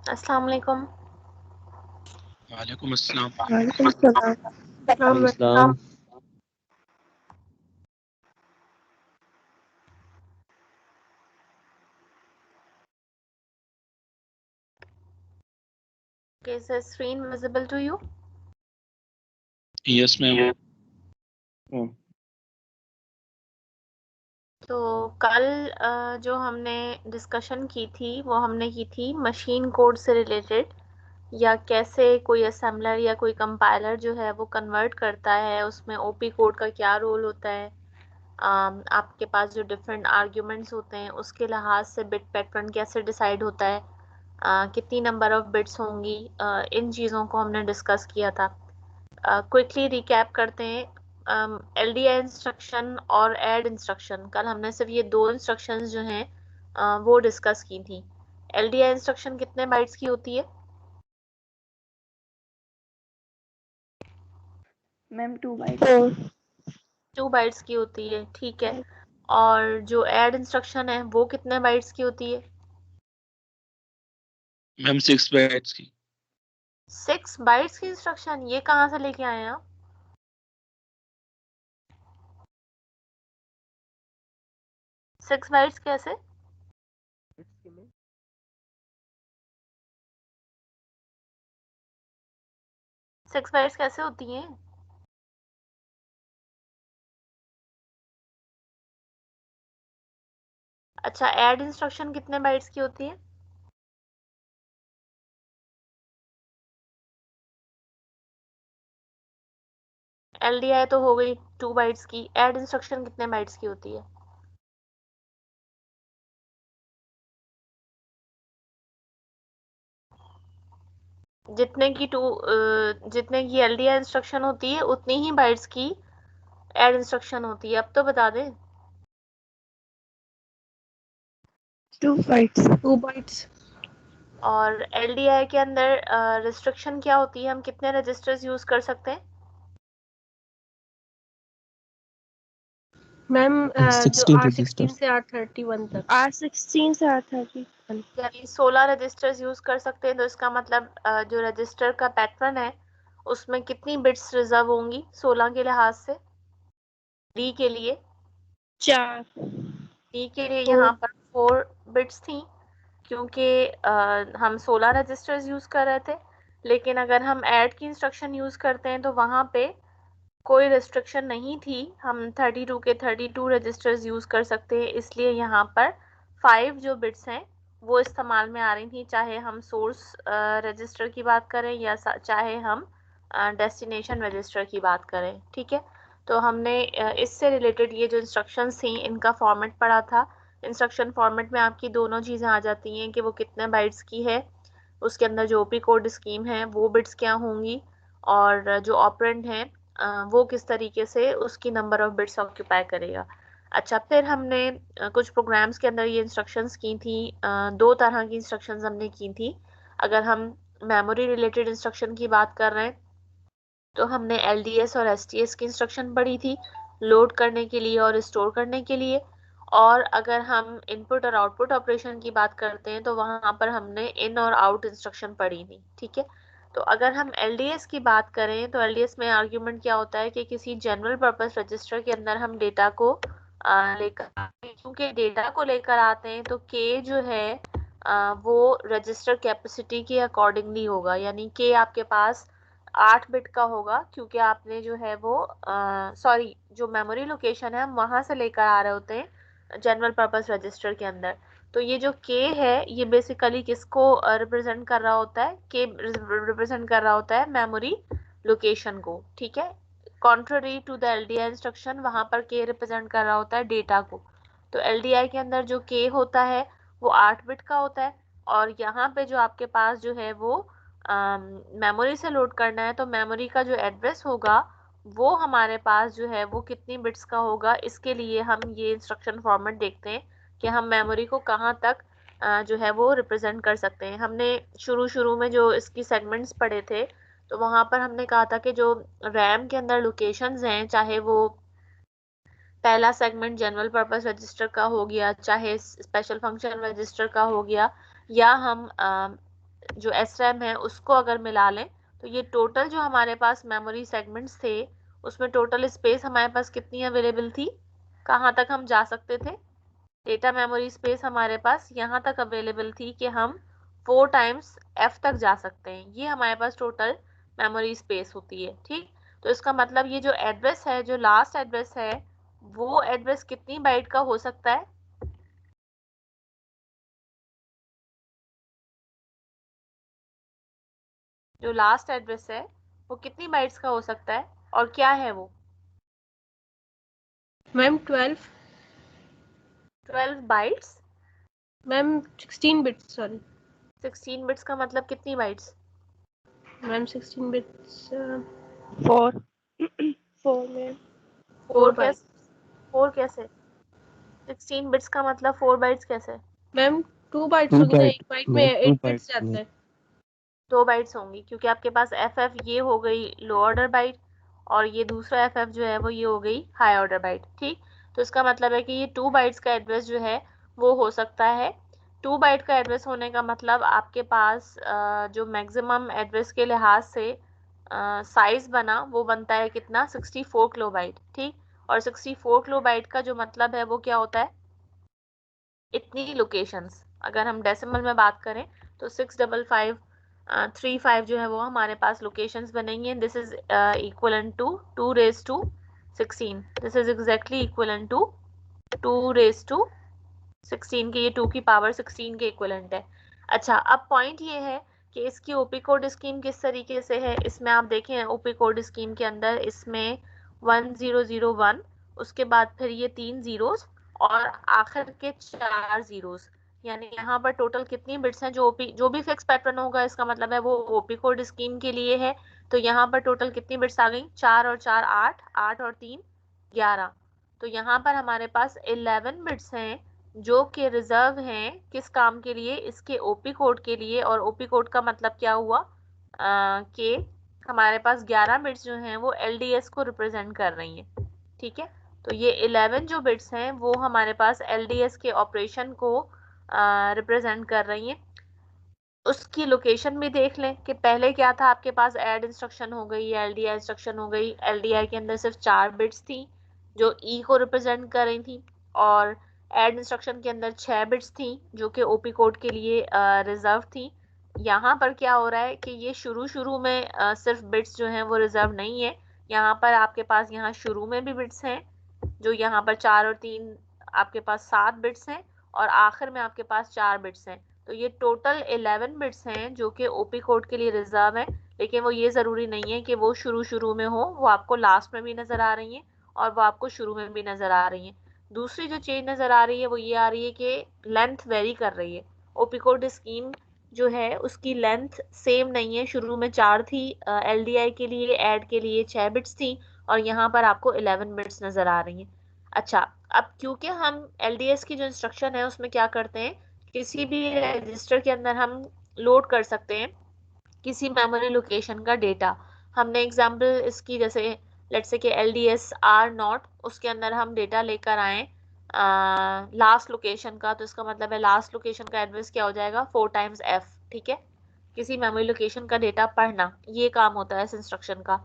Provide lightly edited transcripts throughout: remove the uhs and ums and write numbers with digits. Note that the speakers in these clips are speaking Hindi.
अस्सलाम वालेकुम। वालेकुम अस्सलाम। वालेकुम सलाम। वालेकुम अस्सलाम। Okay, is the screen visible to you? Yes ma'am. तो कल जो हमने डिस्कशन की थी वो हमने की थी मशीन कोड से रिलेटेड, या कैसे कोई असेंबलर या कोई कंपाइलर जो है वो कन्वर्ट करता है, उसमें ओपी कोड का क्या रोल होता है, आपके पास जो डिफरेंट आर्ग्यूमेंट्स होते हैं उसके लिहाज से बिट पैटर्न कैसे डिसाइड होता है, कितनी नंबर ऑफ बिट्स होंगी, इन चीज़ों को हमने डिस्कस किया था। क्विकली रिकैप करते हैं। एलडीआई इंस्ट्रक्शन और ऐड इंस्ट्रक्शन, कल हमने सिर्फ ये दो इंस्ट्रक्शंस जो हैं वो डिस्कस की थी। एलडीआई इंस्ट्रक्शन कितने बाइट्स की होती है? Ma'am 2 bytes. 2 बाइट्स की होती है, ठीक है। और जो ऐड इंस्ट्रक्शन है वो कितने बाइट्स की होती है? मैम 6 बाइट्स की। 6 बाइट्स की इंस्ट्रक्शन, ये कहाँ से लेके आए हैं आप? सिक्स बाइट्स कैसे? सिक्स बाइट्स कैसे होती हैं? अच्छा, ऐड इंस्ट्रक्शन कितने बाइट्स की होती है? एलडीआई तो हो गई 2 बाइट्स की, ऐड इंस्ट्रक्शन कितने बाइट्स की होती है? जितने की एलडीआई इंस्ट्रक्शन होती है उतनी ही बाइट्स की ऐड इंस्ट्रक्शन होती है। अब तो बता दें। 2 बाइट्स। 2 बाइट्स। और एलडीआई के अंदर रिस्ट्रिक्शन क्या होती है, हम कितने रजिस्टर्स यूज कर सकते हैं? मैम जो 16 R16 रजिस्टर्स। से R31 तक। R16 से R31। यानी 16 रजिस्टर्स यूज कर सकते हैं। तो इसका मतलब जो रजिस्टर का पैटर्न है उसमें कितनी बिट्स रिजर्व होंगी 16 के लिहाज से? डी के लिए 4। डी के लिए यहाँ पर 4 बिट्स थी, क्योंकि हम 16 रजिस्टर्स यूज कर रहे थे। लेकिन अगर हम ऐड की इंस्ट्रक्शन यूज करते हैं तो वहां पे कोई रेस्ट्रिक्शन नहीं थी, हम 32 के 32 रजिस्टर्स यूज कर सकते हैं। इसलिए यहाँ पर 5 जो बिट्स हैं वो इस्तेमाल में आ रही थी, चाहे हम सोर्स रजिस्टर की बात करें या चाहे हम डेस्टिनेशन रजिस्टर की बात करें। ठीक है, तो हमने इससे रिलेटेड ये जो इंस्ट्रक्शंस थी इनका फॉर्मेट पढ़ा था। इंस्ट्रक्शन फॉर्मेट में आपकी दोनों चीज़ें आ जाती हैं कि वो कितने बाइट्स की है, उसके अंदर जो ओपी कोड स्कीम है वो बिट्स क्या होंगी, और जो ऑपरेंड है वो किस तरीके से उसकी नंबर ऑफ बिट्स ऑक्यूपाई करेगा। अच्छा, फिर हमने कुछ प्रोग्राम्स के अंदर ये इंस्ट्रक्शंस की थी। दो तरह की इंस्ट्रक्शंस हमने की थी। अगर हम मेमोरी रिलेटेड इंस्ट्रक्शन की बात कर रहे हैं तो हमने एलडीएस और एसटीएस की इंस्ट्रक्शन पढ़ी थी, लोड करने के लिए और स्टोर करने के लिए। और अगर हम इनपुट और आउटपुट ऑपरेशन की बात करते हैं तो वहां पर हमने इन और आउट इंस्ट्रक्शन पढ़ी थी। ठीक है, तो अगर हम एलडीएस की बात करें तो एलडीएस में आर्ग्यूमेंट क्या होता है कि किसी जनरल पर्पस रजिस्टर के अंदर हम डेटा को लेकर आते हैं। क्योंकि डेटा को लेकर आते हैं तो के जो है वो रजिस्टर कैपेसिटी के अकॉर्डिंगली होगा, यानी के आपके पास 8 बिट का होगा, क्योंकि आपने जो है वो सॉरी, जो मेमोरी लोकेशन है हम वहां से लेकर आ रहे होते हैं जनरल पर्पस रजिस्टर के अंदर। तो ये जो के है ये बेसिकली किसको रिप्रेजेंट कर रहा होता है? के रिप्रेजेंट कर रहा होता है मेमोरी लोकेशन को। ठीक है, कॉन्ट्ररी टू द एलडीआई इंस्ट्रक्शन, वहां पर के रिप्रेजेंट कर रहा होता है डेटा को। तो एलडीआई के अंदर जो के होता है वो 8 बिट का होता है, और यहाँ पे जो आपके पास जो है वो मेमोरी से लोड करना है तो मेमोरी का जो एड्रेस होगा वो हमारे पास जो है वो कितनी बिट्स का होगा। इसके लिए हम ये इंस्ट्रक्शन फॉर्मेट देखते हैं कि हम मेमोरी को कहाँ तक जो है वो रिप्रेजेंट कर सकते हैं। हमने शुरू में जो इसकी सेगमेंट्स पढ़े थे तो वहां पर हमने कहा था कि जो रैम के अंदर लोकेशंस हैं, चाहे वो पहला सेगमेंट जनरल पर्पस रजिस्टर का हो गया, चाहे स्पेशल फंक्शन रजिस्टर का हो गया, या हम जो SRAM है उसको अगर मिला लें तो ये टोटल जो हमारे पास मेमोरी सेगमेंट्स थे उसमें टोटल स्पेस हमारे पास कितनी अवेलेबल थी, कहाँ तक हम जा सकते थे। डेटा मेमोरी स्पेस हमारे पास यहाँ तक अवेलेबल थी कि हम 4 टाइम्स F तक जा सकते हैं। ये हमारे पास टोटल मेमोरी स्पेस होती है। ठीक, तो इसका मतलब ये जो एड्रेस है, जो लास्ट एड्रेस है, वो एड्रेस कितनी बाइट का हो सकता है? जो लास्ट एड्रेस है वो कितनी बाइट्स का हो सकता है और क्या है वो? Ma'am 12 bytes. Ma'am 16 bits, sorry 16 bits का मतलब कितनी बाइट्स? मैम 16 बिट्स 4 4 में 4 4 बाइट्स। कैसे? 4 कैसे? 16 बिट्स का मतलब 4 बाइट्स कैसे? मैम 2 बाइट्स होगी ना, एक बाइट में 8 बिट्स जाता है। 2 बाइट्स होंगी क्योंकि आपके पास FF ये हो गई लो ऑर्डर बाइट और ये दूसरा FF जो है वो ये हो गई हाई ऑर्डर बाइट। ठीक, तो इसका मतलब है कि ये 2 बाइट्स का एड्रेस जो है वो हो सकता है। 2 बाइट का एड्रेस होने का मतलब आपके पास जो मैक्सिमम एड्रेस के लिहाज से साइज बना वो बनता है कितना? 64 किलोबाइट। ठीक, और 64 किलोबाइट का जो मतलब है वो क्या होता है? इतनी लोकेशंस। अगर हम डेसिमल में बात करें तो 65535 जो है वो हमारे पास लोकेशंस बनेंगे। This is equivalent to 2 raise to 16। This is exactly equivalent to 2 raise to 16 के, ये 2 की पावर 16 के इक्वलेंट है। अच्छा, अब पॉइंट ये है कि इसकी ओपी कोड स्कीम किस तरीके से है। इसमें आप देखें ओपी कोड स्कीम के अंदर इसमें 1001, उसके बाद फिर ये 3 जीरोस और आखिर के 4 जीरोस, यानी यहाँ पर टोटल कितनी बिट्स हैं? जो भी फिक्स पैटर्न होगा इसका मतलब है वो ओपी कोड स्कीम के लिए है। तो यहाँ पर टोटल कितनी बिट्स आ गई? 4 और 4 8, 8 और 3 11। तो यहाँ पर हमारे पास 11 बिट्स हैं जो कि रिजर्व हैं किस काम के लिए? इसके ओपी कोड के लिए। और ओपी कोड का मतलब क्या हुआ कि हमारे पास 11 बिट्स जो हैं वो LDS को रिप्रेजेंट कर रही हैं। ठीक है, तो ये 11 जो बिट्स हैं वो हमारे पास LDS के ऑपरेशन को रिप्रेजेंट कर रही हैं। उसकी लोकेशन भी देख लें कि पहले क्या था, आपके पास ऐड इंस्ट्रक्शन हो गई, LDI इंस्ट्रक्शन हो गई। LDI के अंदर सिर्फ 4 बिट्स थी जो E को रिप्रेजेंट कर रही थी, और ऐड इंस्ट्रक्शन के अंदर 6 बिट्स थी जो कि ओपी कोड के लिए रिजर्व थी। यहाँ पर क्या हो रहा है कि ये शुरू में सिर्फ बिट्स जो हैं वो रिजर्व नहीं है। यहाँ पर आपके पास यहाँ शुरू में भी बिट्स हैं जो यहाँ पर 4 और 3, आपके पास 7 बिट्स हैं, और आखिर में आपके पास 4 बिट्स हैं। तो ये टोटल 11 बिट्स हैं जो कि ओपी कोड के लिए रिजर्व है। लेकिन वो ये ज़रूरी नहीं है कि वो शुरू में हो, वो आपको लास्ट में भी नज़र आ रही हैं और वो आपको शुरू में भी नज़र आ रही हैं। दूसरी जो चीज़ नज़र आ रही है वो ये आ रही है कि लेंथ वेरी कर रही है। ओपी कोड स्कीम जो है उसकी लेंथ सेम नहीं है। शुरू में 4 थी LDI के लिए, ऐड के लिए 6 बिट्स थी, और यहाँ पर आपको 11 बिट्स नज़र आ रही हैं। अच्छा, अब क्योंकि हम LDS की जो इंस्ट्रक्शन है उसमें क्या करते हैं, किसी भी रजिस्टर के अंदर हम लोड कर सकते हैं किसी मेमोरी लोकेशन का डेटा। हमने एग्जांपल इसकी जैसे लेट्स से कि LDS R0, उसके अंदर हम डेटा लेकर आए लास्ट लोकेशन का, तो इसका मतलब है लास्ट लोकेशन का एड्रेस क्या हो जाएगा? 4 टाइम्स F। ठीक है, किसी मेमोरी लोकेशन का डेटा पढ़ना, ये काम होता है इस इंस्ट्रक्शन का।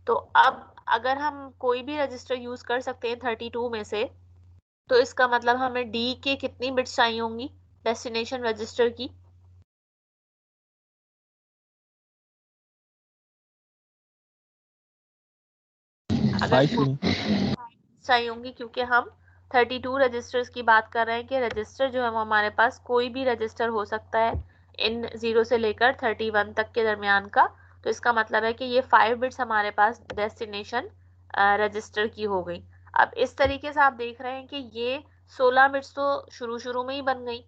तो अब अगर हम कोई भी रजिस्टर यूज कर सकते हैं 32 में से, तो इसका मतलब हमें D के कितनी बिट्स चाहिए होंगी डेस्टिनेशन रजिस्टर की? अगर चाहिए होंगी, क्योंकि हम 32 रजिस्टर्स की बात कर रहे हैं कि रजिस्टर जो है वो हमारे पास कोई भी रजिस्टर हो सकता है इन 0 से लेकर 31 तक के दरमियान का। तो इसका मतलब है कि ये 5 बिट्स हमारे पास डेस्टिनेशन रजिस्टर की हो गई। अब इस तरीके से आप देख रहे हैं कि ये 16 बिट्स तो शुरू में ही बन गई,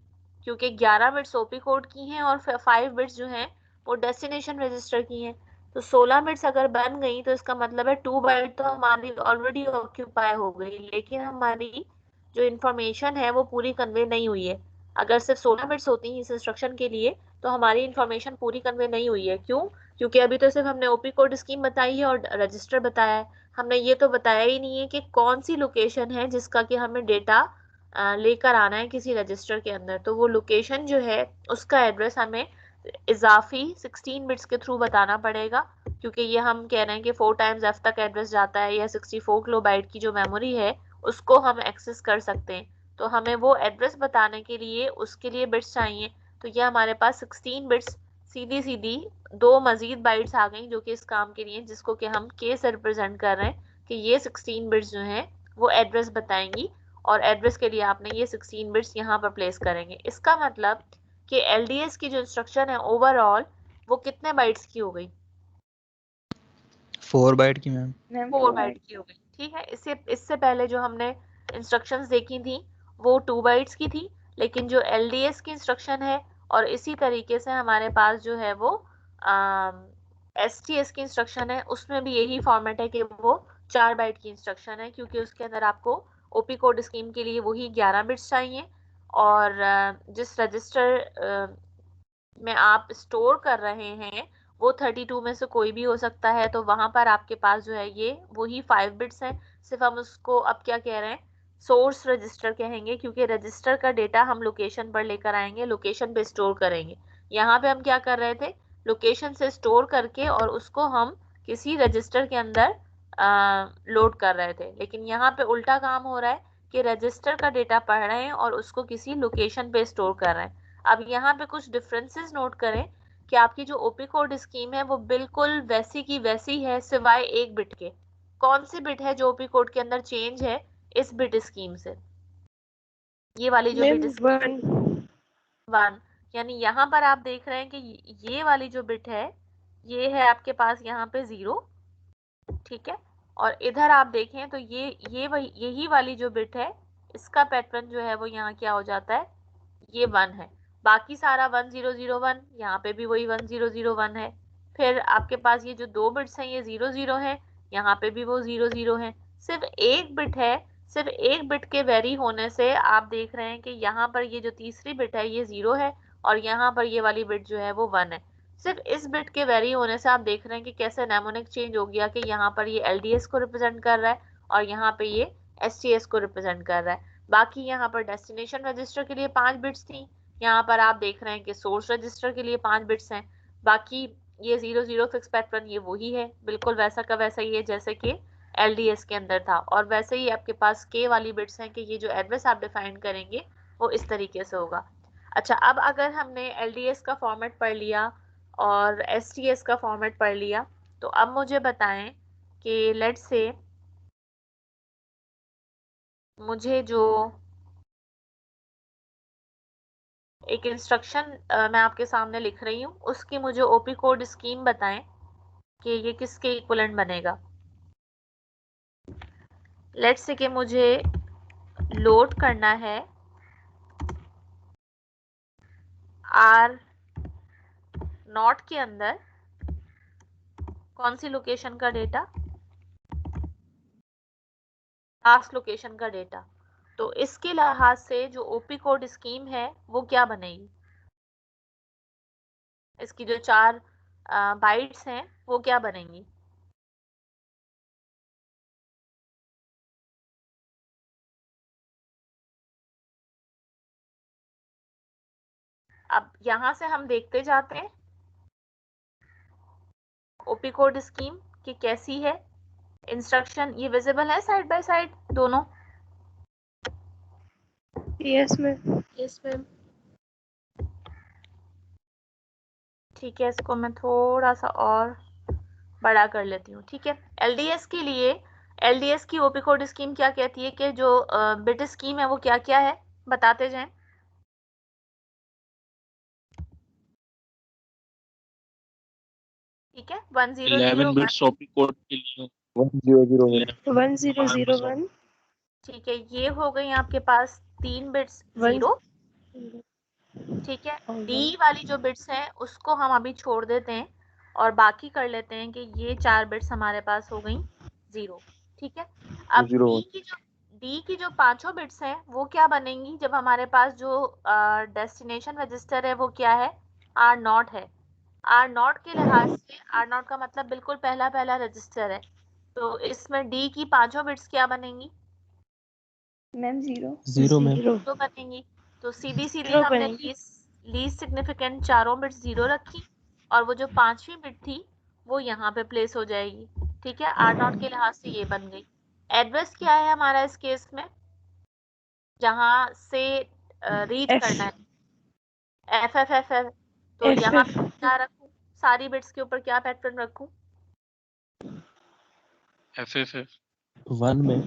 क्योंकि 11 बिट्स ओपी कोड की हैं और 5 बिट्स जो हैं वो डेस्टिनेशन रजिस्टर की हैं। तो 16 बिट्स अगर बन गई तो इसका मतलब है 2 बाइट तो हमारी ऑलरेडी ऑक्यूपाई हो गई, लेकिन हमारी जो इंफॉर्मेशन है वो पूरी कन्वे नहीं हुई है। अगर सिर्फ 16 बिट्स होती हैं इस इंस्ट्रक्शन के लिए तो हमारी इंफॉर्मेशन पूरी कन्वे नहीं हुई है। क्यों? क्योंकि अभी तो सिर्फ हमने ओपी कोड स्कीम बताई है और रजिस्टर बताया है, हमने ये तो बताया ही नहीं है कि कौन सी लोकेशन है जिसका कि हमें डेटा लेकर आना है किसी रजिस्टर के अंदर। तो वो लोकेशन जो है उसका एड्रेस हमें इजाफी 16 बिट्स के थ्रू बताना पड़ेगा, क्योंकि ये हम कह रहे हैं कि 4 टाइम्स f तक एड्रेस जाता है, या 64 किलोबाइट की जो मेमोरी है उसको हम एक्सेस कर सकते हैं। तो हमें वो एड्रेस बताने के लिए उसके लिए बिट्स चाहिए। तो ये हमारे पास 16 बिट्स सीधी सीधी 2 मजीद बाइट्स आ गई जो कि इस काम के लिए, जिसको कि हम k से रिप्रेजेंट कर रहे हैं कि ये 16 बिट्स जो हैं वो एड्रेस बताएंगी, और एड्रेस के लिए आपने ये 16 बिट्स यहाँ पर प्लेस करेंगे। इसका मतलब कि LDS की जो इंस्ट्रक्शन है ओवरऑल वो कितने बाइट्स की हो गई? 4 बाइट की मैम। 4 बाइट की हो गई। ठीक है, इससे पहले जो हमने इंस्ट्रक्शंस देखी थी वो 2 बाइट्स की थी, लेकिन जो LDS की इंस्ट्रक्शन है और इसी तरीके से हमारे पास जो है वो STS की इंस्ट्रक्शन है, उसमें भी यही फॉर्मेट है कि वो 4 बाइट की इंस्ट्रक्शन है, क्योंकि उसके अंदर आपको OP कोड स्कीम के लिए वही 11 बिट्स चाहिए, और जिस रजिस्टर में आप स्टोर कर रहे हैं वो 32 में से कोई भी हो सकता है, तो वहां पर आपके पास जो है ये वही 5 बिट्स हैं। सिर्फ हम उसको अब क्या कह रहे हैं, सोर्स रजिस्टर कहेंगे, क्योंकि रजिस्टर का डेटा हम लोकेशन पर लेकर आएंगे, लोकेशन पे स्टोर करेंगे। यहाँ पे हम क्या कर रहे थे, लोकेशन से स्टोर करके और उसको हम किसी रजिस्टर के अंदर लोड कर रहे थे, लेकिन यहाँ पे उल्टा काम हो रहा है कि रजिस्टर का डेटा पढ़ रहे हैं और उसको किसी लोकेशन पे स्टोर कर रहे हैं। अब यहाँ पे कुछ डिफरेंसेस नोट करें कि आपकी जो OP कोड स्कीम है वो बिल्कुल वैसी की वैसी है, सिवाय एक बिट के। कौन सी बिट है जो OP कोड के अंदर चेंज है इस बिट स्कीम से? ये वाली जो मैम बिट 1 1, यानी यहाँ पर आप देख रहे हैं कि ये वाली जो बिट है ये है आपके पास यहाँ पे 0, ठीक है। और इधर आप देखें तो ये वही यही वाली जो बिट है इसका पैटर्न जो है वो यहाँ क्या हो जाता है, ये 1 है। बाकी सारा 1001, यहाँ पे भी वही 1001 है। फिर आपके पास ये जो 2 बिट्स हैं ये 00 है, यहाँ पे भी वो 00 है। सिर्फ एक बिट है, सिर्फ एक बिट के वेरी होने से आप देख रहे हैं कि यहाँ पर ये जो तीसरी बिट है ये 0 है, और यहाँ पर ये वाली बिट जो है वो 1 है। सिर्फ इस बिट के वेरी होने से आप देख रहे हैं कि कैसे नेमोनिक चेंज हो गया, कि यहाँ पर ये LDS को रिप्रेजेंट कर रहा है और यहाँ पे ये STS को रिप्रेजेंट कर रहा है। बाकी यहाँ पर डेस्टिनेशन रजिस्टर के लिए 5 बिट्स थी, यहाँ पर आप देख रहे हैं कि सोर्स रजिस्टर के लिए 5 बिट्स हैं। बाकी ये 00 फिक्स पैटर्न ये वही है, बिल्कुल वैसा का वैसा ही है जैसे कि LDS के अंदर था, और वैसे ही आपके पास K वाली बिट्स हैं कि ये जो एड्रेस आप डिफाइन करेंगे वो इस तरीके से होगा। अच्छा, अब अगर हमने LDS का फॉर्मेट पढ़ लिया और STS का फॉर्मेट पढ़ लिया, तो अब मुझे बताएं कि लेट्स से मुझे जो एक इंस्ट्रक्शन मैं आपके सामने लिख रही हूँ उसकी मुझे OP कोड स्कीम बताएं कि ये किसके इक्विवेलेंट बनेगा। लेट्स से कि मुझे लोड करना है R नॉट के अंदर कौन सी लोकेशन का डेटा, लास्ट लोकेशन का डेटा, तो इसके लिहाज से जो OP कोड स्कीम है वो क्या बनेगी, इसकी जो 4 बाइट्स हैं वो क्या बनेंगी? अब यहां से हम देखते जाते हैं OP कोड स्कीम की कैसी है इंस्ट्रक्शन। ये विजिबल है साइड बाय साइड दोनों? Yes ma'am. Yes ma'am. ठीक है, इसको मैं थोड़ा सा और बड़ा कर लेती हूँ। ठीक है, LDS के लिए LDS की OP कोड स्कीम क्या कहती है कि जो बिट स्कीम है वो क्या क्या है, बताते जाएं। ठीक है, 11 1001, बिट्स OP कोड के लिए 1001 ठीक है, ये हो गई आपके पास 3 बिट्स 0। ठीक है, D वाली जो बिट्स हैं उसको हम अभी छोड़ देते हैं और बाकी कर लेते हैं कि ये 4 बिट्स हमारे पास हो गई 0। ठीक है, अब D की जो पांचों बिट्स हैं वो क्या बनेंगी, जब हमारे पास जो डेस्टिनेशन रजिस्टर है वो क्या है, R नॉट है। R नॉट के लिहाज से R नॉट का मतलब बिल्कुल पहला पहला रजिस्टर है, तो इसमें D की पांचों बिट्स क्या बनेंगी? Ma'am 0 ma'am. तो बनेंगी। तो सीधी सीधी Zero हमने बनेगी। लीस्ट सिग्निफिकेंट चारों बिट्स 0 रखी और वो जो 5वीं बिट थी वो यहाँ पे प्लेस हो जाएगी। ठीक है, R0 के लिहाज से ये बन गई। एड्रेस क्या है हमारा इस केस में, जहाँ से रीड करना है, FFFF। तो यहाँ पे क्या रखूं, सारी बिट्स के ऊपर क्या पैटर्न रखूं? FFF 1 में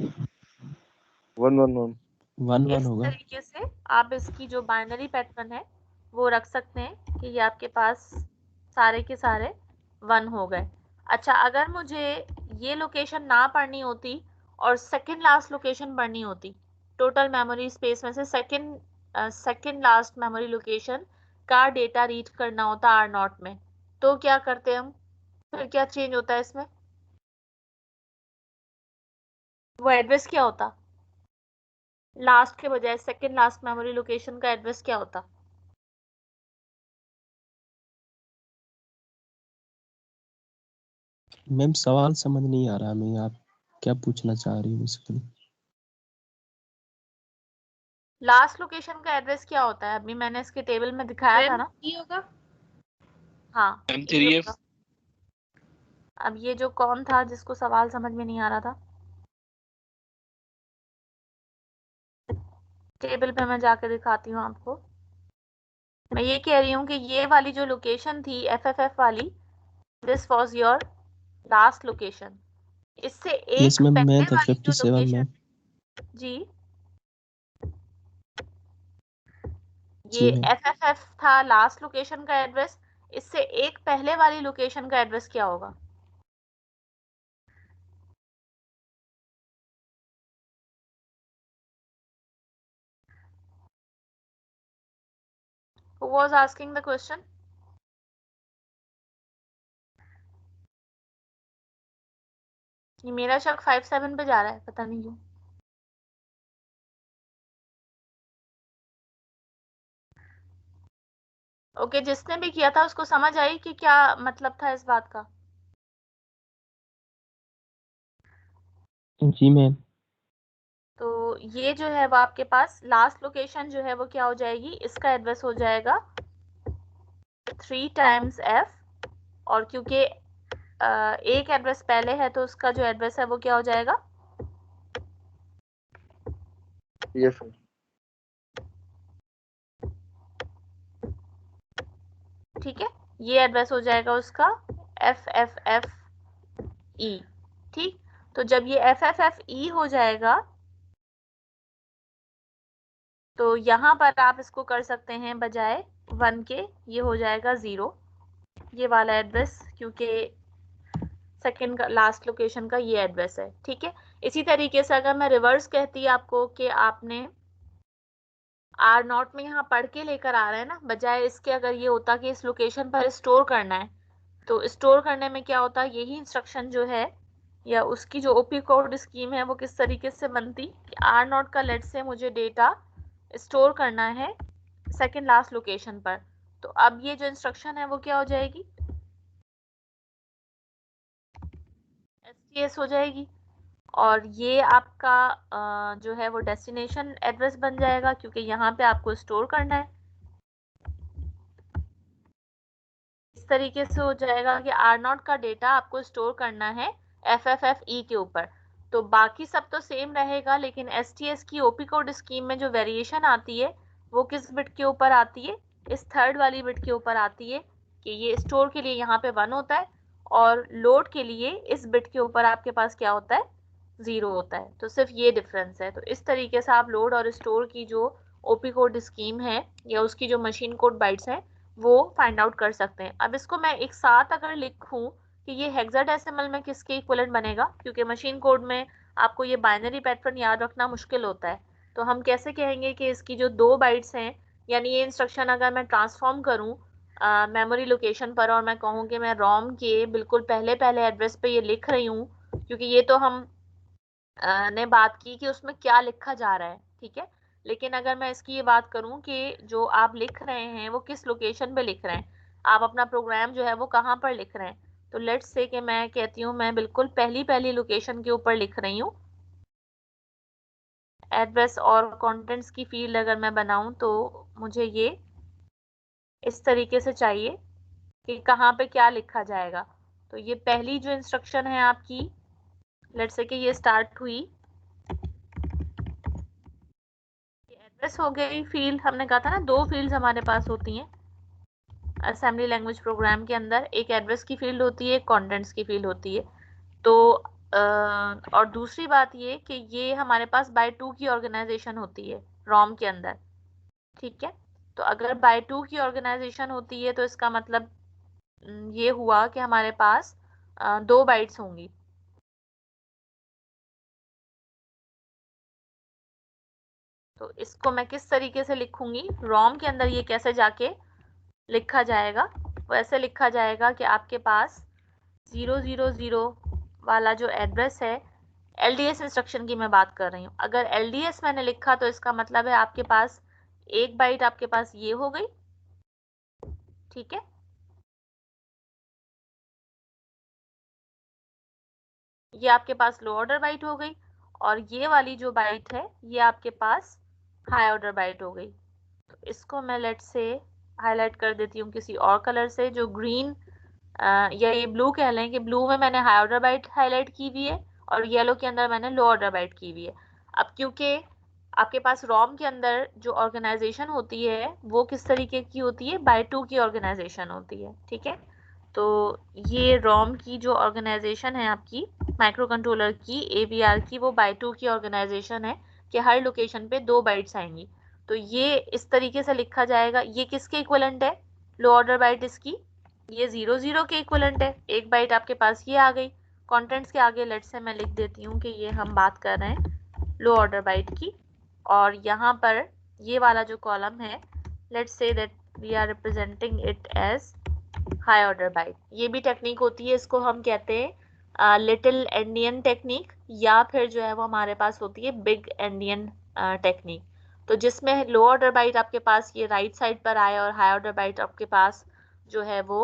1 इस होगा। तरीके से आप इसकी जो बाइनरी पैटर्न है वो रख सकते हैं कि ये आपके पास सारे के सारे 1 हो गए। अच्छा, अगर मुझे ये लोकेशन ना पढ़नी होती और सेकंड लास्ट लोकेशन पढ़नी होती, टोटल मेमोरी स्पेस में से सेकंड लास्ट मेमोरी लोकेशन का डेटा रीड करना होता R0 में, तो क्या करते हम? फिर क्या चेंज होता है इसमें? वो एड्रेस क्या होता? लास्ट के बजाय सेकंड लास्ट मेमोरी लोकेशन का एड्रेस क्या होता? मैम सवाल समझ नहीं आ रहा हमें, आप क्या पूछना चाह रही हो बेसिकली? लास्ट लोकेशन का एड्रेस क्या होता है? अभी मैंने इसके टेबल में दिखाया था ना। ये होगा। हाँ, M3F ये होगा। अब ये जो कौन था जिसको सवाल समझ में नहीं आ रहा था, टेबल पे मैं जाके दिखाती हूँ आपको। मैं ये कह रही हूँ कि ये वाली जो लोकेशन थी FFF वाली, this was your last location. इससे यस एक मैम, पहले मैथ वाली जो 57 लोकेशन, मैम। जी, जी ये मैम। FFF था लास्ट लोकेशन का एड्रेस। इससे एक पहले वाली लोकेशन का एड्रेस क्या होगा? Who was asking the question? ये मेरा शक 57 पे जा रहा है, पता नहीं क्यों। ओके, जिसने भी किया था उसको समझ आई कि क्या मतलब था इस बात का? जी मैम। तो ये जो है वो आपके पास लास्ट लोकेशन जो है वो क्या हो जाएगी, इसका एड्रेस हो जाएगा 3 टाइम्स F, और क्योंकि एक एड्रेस पहले है तो उसका जो एड्रेस है वो क्या हो जाएगा? यस ठीक है, ये एड्रेस हो जाएगा उसका FFFE। ठीक, तो जब ये FFFE हो जाएगा तो यहाँ पर आप इसको कर सकते हैं, बजाय 1 के ये हो जाएगा 0, ये वाला एड्रेस, क्योंकि सेकंड का लास्ट लोकेशन का ये एड्रेस है। ठीक है, इसी तरीके से अगर मैं रिवर्स कहती आपको कि आपने R0 में यहाँ पढ़ के लेकर आ रहे हैं ना, बजाय इसके अगर ये होता कि इस लोकेशन पर स्टोर करना है, तो स्टोर करने में क्या होता, यही इंस्ट्रक्शन जो है या उसकी जो ओपी कोड स्कीम है वो किस तरीके से बनती कि R0 का लेट से मुझे डेटा स्टोर करना है सेकंड लास्ट लोकेशन पर, तो अब ये जो इंस्ट्रक्शन है वो क्या हो जाएगी, STS हो जाएगी। और ये आपका जो है वो डेस्टिनेशन एड्रेस बन जाएगा, क्योंकि यहाँ पे आपको स्टोर करना है। इस तरीके से हो जाएगा कि R0 का डेटा आपको स्टोर करना है FFFE के ऊपर। तो बाकी सब तो सेम रहेगा, लेकिन STS की ओपी कोड स्कीम में जो वेरिएशन आती है वो किस बिट के ऊपर आती है, इस थर्ड वाली बिट के ऊपर आती है कि ये स्टोर के लिए यहाँ पे 1 होता है और लोड के लिए इस बिट के ऊपर आपके पास क्या होता है, 0 होता है। तो सिर्फ ये डिफरेंस है। तो इस तरीके से आप लोड और स्टोर की जो ओपी कोड स्कीम है या उसकी जो मशीन कोड बाइट्स हैं वो फाइंड आउट कर सकते हैं। अब इसको मैं एक साथ अगर लिखूं कि ये हेक्साडेसिमल में किसके इक्विवेलेंट बनेगा, क्योंकि मशीन कोड में आपको ये बाइनरी पैटर्न याद रखना मुश्किल होता है, तो हम कैसे कहेंगे कि इसकी जो 2 बाइट्स हैं, यानी ये इंस्ट्रक्शन अगर मैं ट्रांसफॉर्म करूं मेमोरी लोकेशन पर और मैं कहूँ कि मैं रोम के बिल्कुल पहले पहले एड्रेस पे ये लिख रही हूँ, क्योंकि ये तो हम ने बात की कि उसमें क्या लिखा जा रहा है, ठीक है। लेकिन अगर मैं इसकी ये बात करूं कि जो आप लिख रहे हैं वो किस लोकेशन पे लिख रहे हैं, आप अपना प्रोग्राम जो है वो कहाँ पर लिख रहे हैं, तो लेट्स से कि मैं कहती हूँ मैं बिल्कुल पहली पहली लोकेशन के ऊपर लिख रही हूँ। एड्रेस और कंटेंट्स की फील्ड अगर मैं बनाऊं तो मुझे ये इस तरीके से चाहिए कि कहाँ पे क्या लिखा जाएगा। तो ये पहली जो इंस्ट्रक्शन है आपकी, लेट्स से कि ये स्टार्ट हुई, ये एड्रेस हो गई फील्ड। हमने कहा था ना 2 फील्ड्स हमारे पास होती हैं असेंबली लैंग्वेज प्रोग्राम के अंदर, एक एड्रेस की फील्ड होती है, एक कंटेंट्स की फील्ड होती है। तो और दूसरी बात ये कि ये हमारे पास बाय 2 की ऑर्गेनाइजेशन होती है रोम के अंदर, ठीक है। तो अगर बाय 2 की ऑर्गेनाइजेशन होती है तो इसका मतलब ये हुआ कि हमारे पास 2 बाइट्स होंगी। तो इसको मैं किस तरीके से लिखूंगी, रोम के अंदर ये कैसे जाके लिखा जाएगा, वैसे लिखा जाएगा कि आपके पास 000 वाला जो एड्रेस है, LDS इंस्ट्रक्शन की मैं बात कर रही हूँ। अगर LDS मैंने लिखा तो इसका मतलब है आपके पास 1 बाइट आपके पास ये हो गई, ठीक है। ये आपके पास लो ऑर्डर बाइट हो गई, और ये वाली जो बाइट है ये आपके पास हाई ऑर्डर बाइट हो गई। तो इसको मैं लेट से हाईलाइट कर देती हूँ किसी और कलर से, जो ग्रीन या ये ब्लू कह लें कि ब्लू में मैंने हाई ऑर्डर बाइट हाईलाइट की हुई है और येलो के अंदर मैंने लो ऑर्डर बाइट की हुई है। अब क्योंकि आपके पास रोम के अंदर जो ऑर्गेनाइजेशन होती है वो किस तरीके की होती है, बाय 2 की ऑर्गेनाइजेशन होती है, ठीक है। तो ये रोम की जो ऑर्गेनाइजेशन है आपकी माइक्रो कंट्रोलर की, AVR की, वो बाय 2 की ऑर्गेनाइजेशन है कि हर लोकेशन पे 2 बाइट्स आएंगी। तो ये इस तरीके से लिखा जाएगा। ये किसके इक्विवेलेंट है, लो ऑर्डर बाइट इसकी, ये 00 के इक्विवेलेंट है। 1 बाइट आपके पास ये आ गई। कंटेंट्स के आगे लेट से मैं लिख देती हूँ कि ये हम बात कर रहे हैं लो ऑर्डर बाइट की, और यहाँ पर ये वाला जो कॉलम है, let's say that we are representing it as high order byte. ये भी टेक्निक होती है, इसको हम कहते हैं लिटिल एंडियन टेक्निक, या फिर जो है वो हमारे पास होती है बिग एंडियन टेक्निक। तो जिसमें लो ऑर्डर बाइट आपके पास ये राइट साइड पर आए और हाई ऑर्डर बाइट आपके पास जो है वो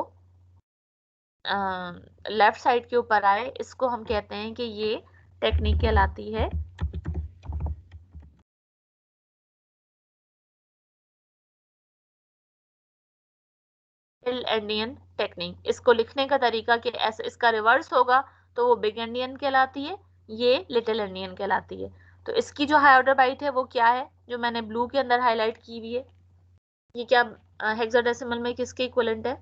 लेफ्ट साइड के ऊपर आए, इसको हम कहते हैं कि ये टेक्निक कहलाती है लिटिल एंडियन टेक्निक। इसको लिखने का तरीका कि ऐसे इसका रिवर्स होगा तो वो बिग एंडियन कहलाती है, ये लिटिल एंडियन कहलाती है। तो इसकी जो हाई ऑर्डर बाइट है वो क्या है, जो मैंने ब्लू के अंदर हाईलाइट की हुई है, ये क्या हेक्साडेसिमल में किसके इक्विवेलेंट है,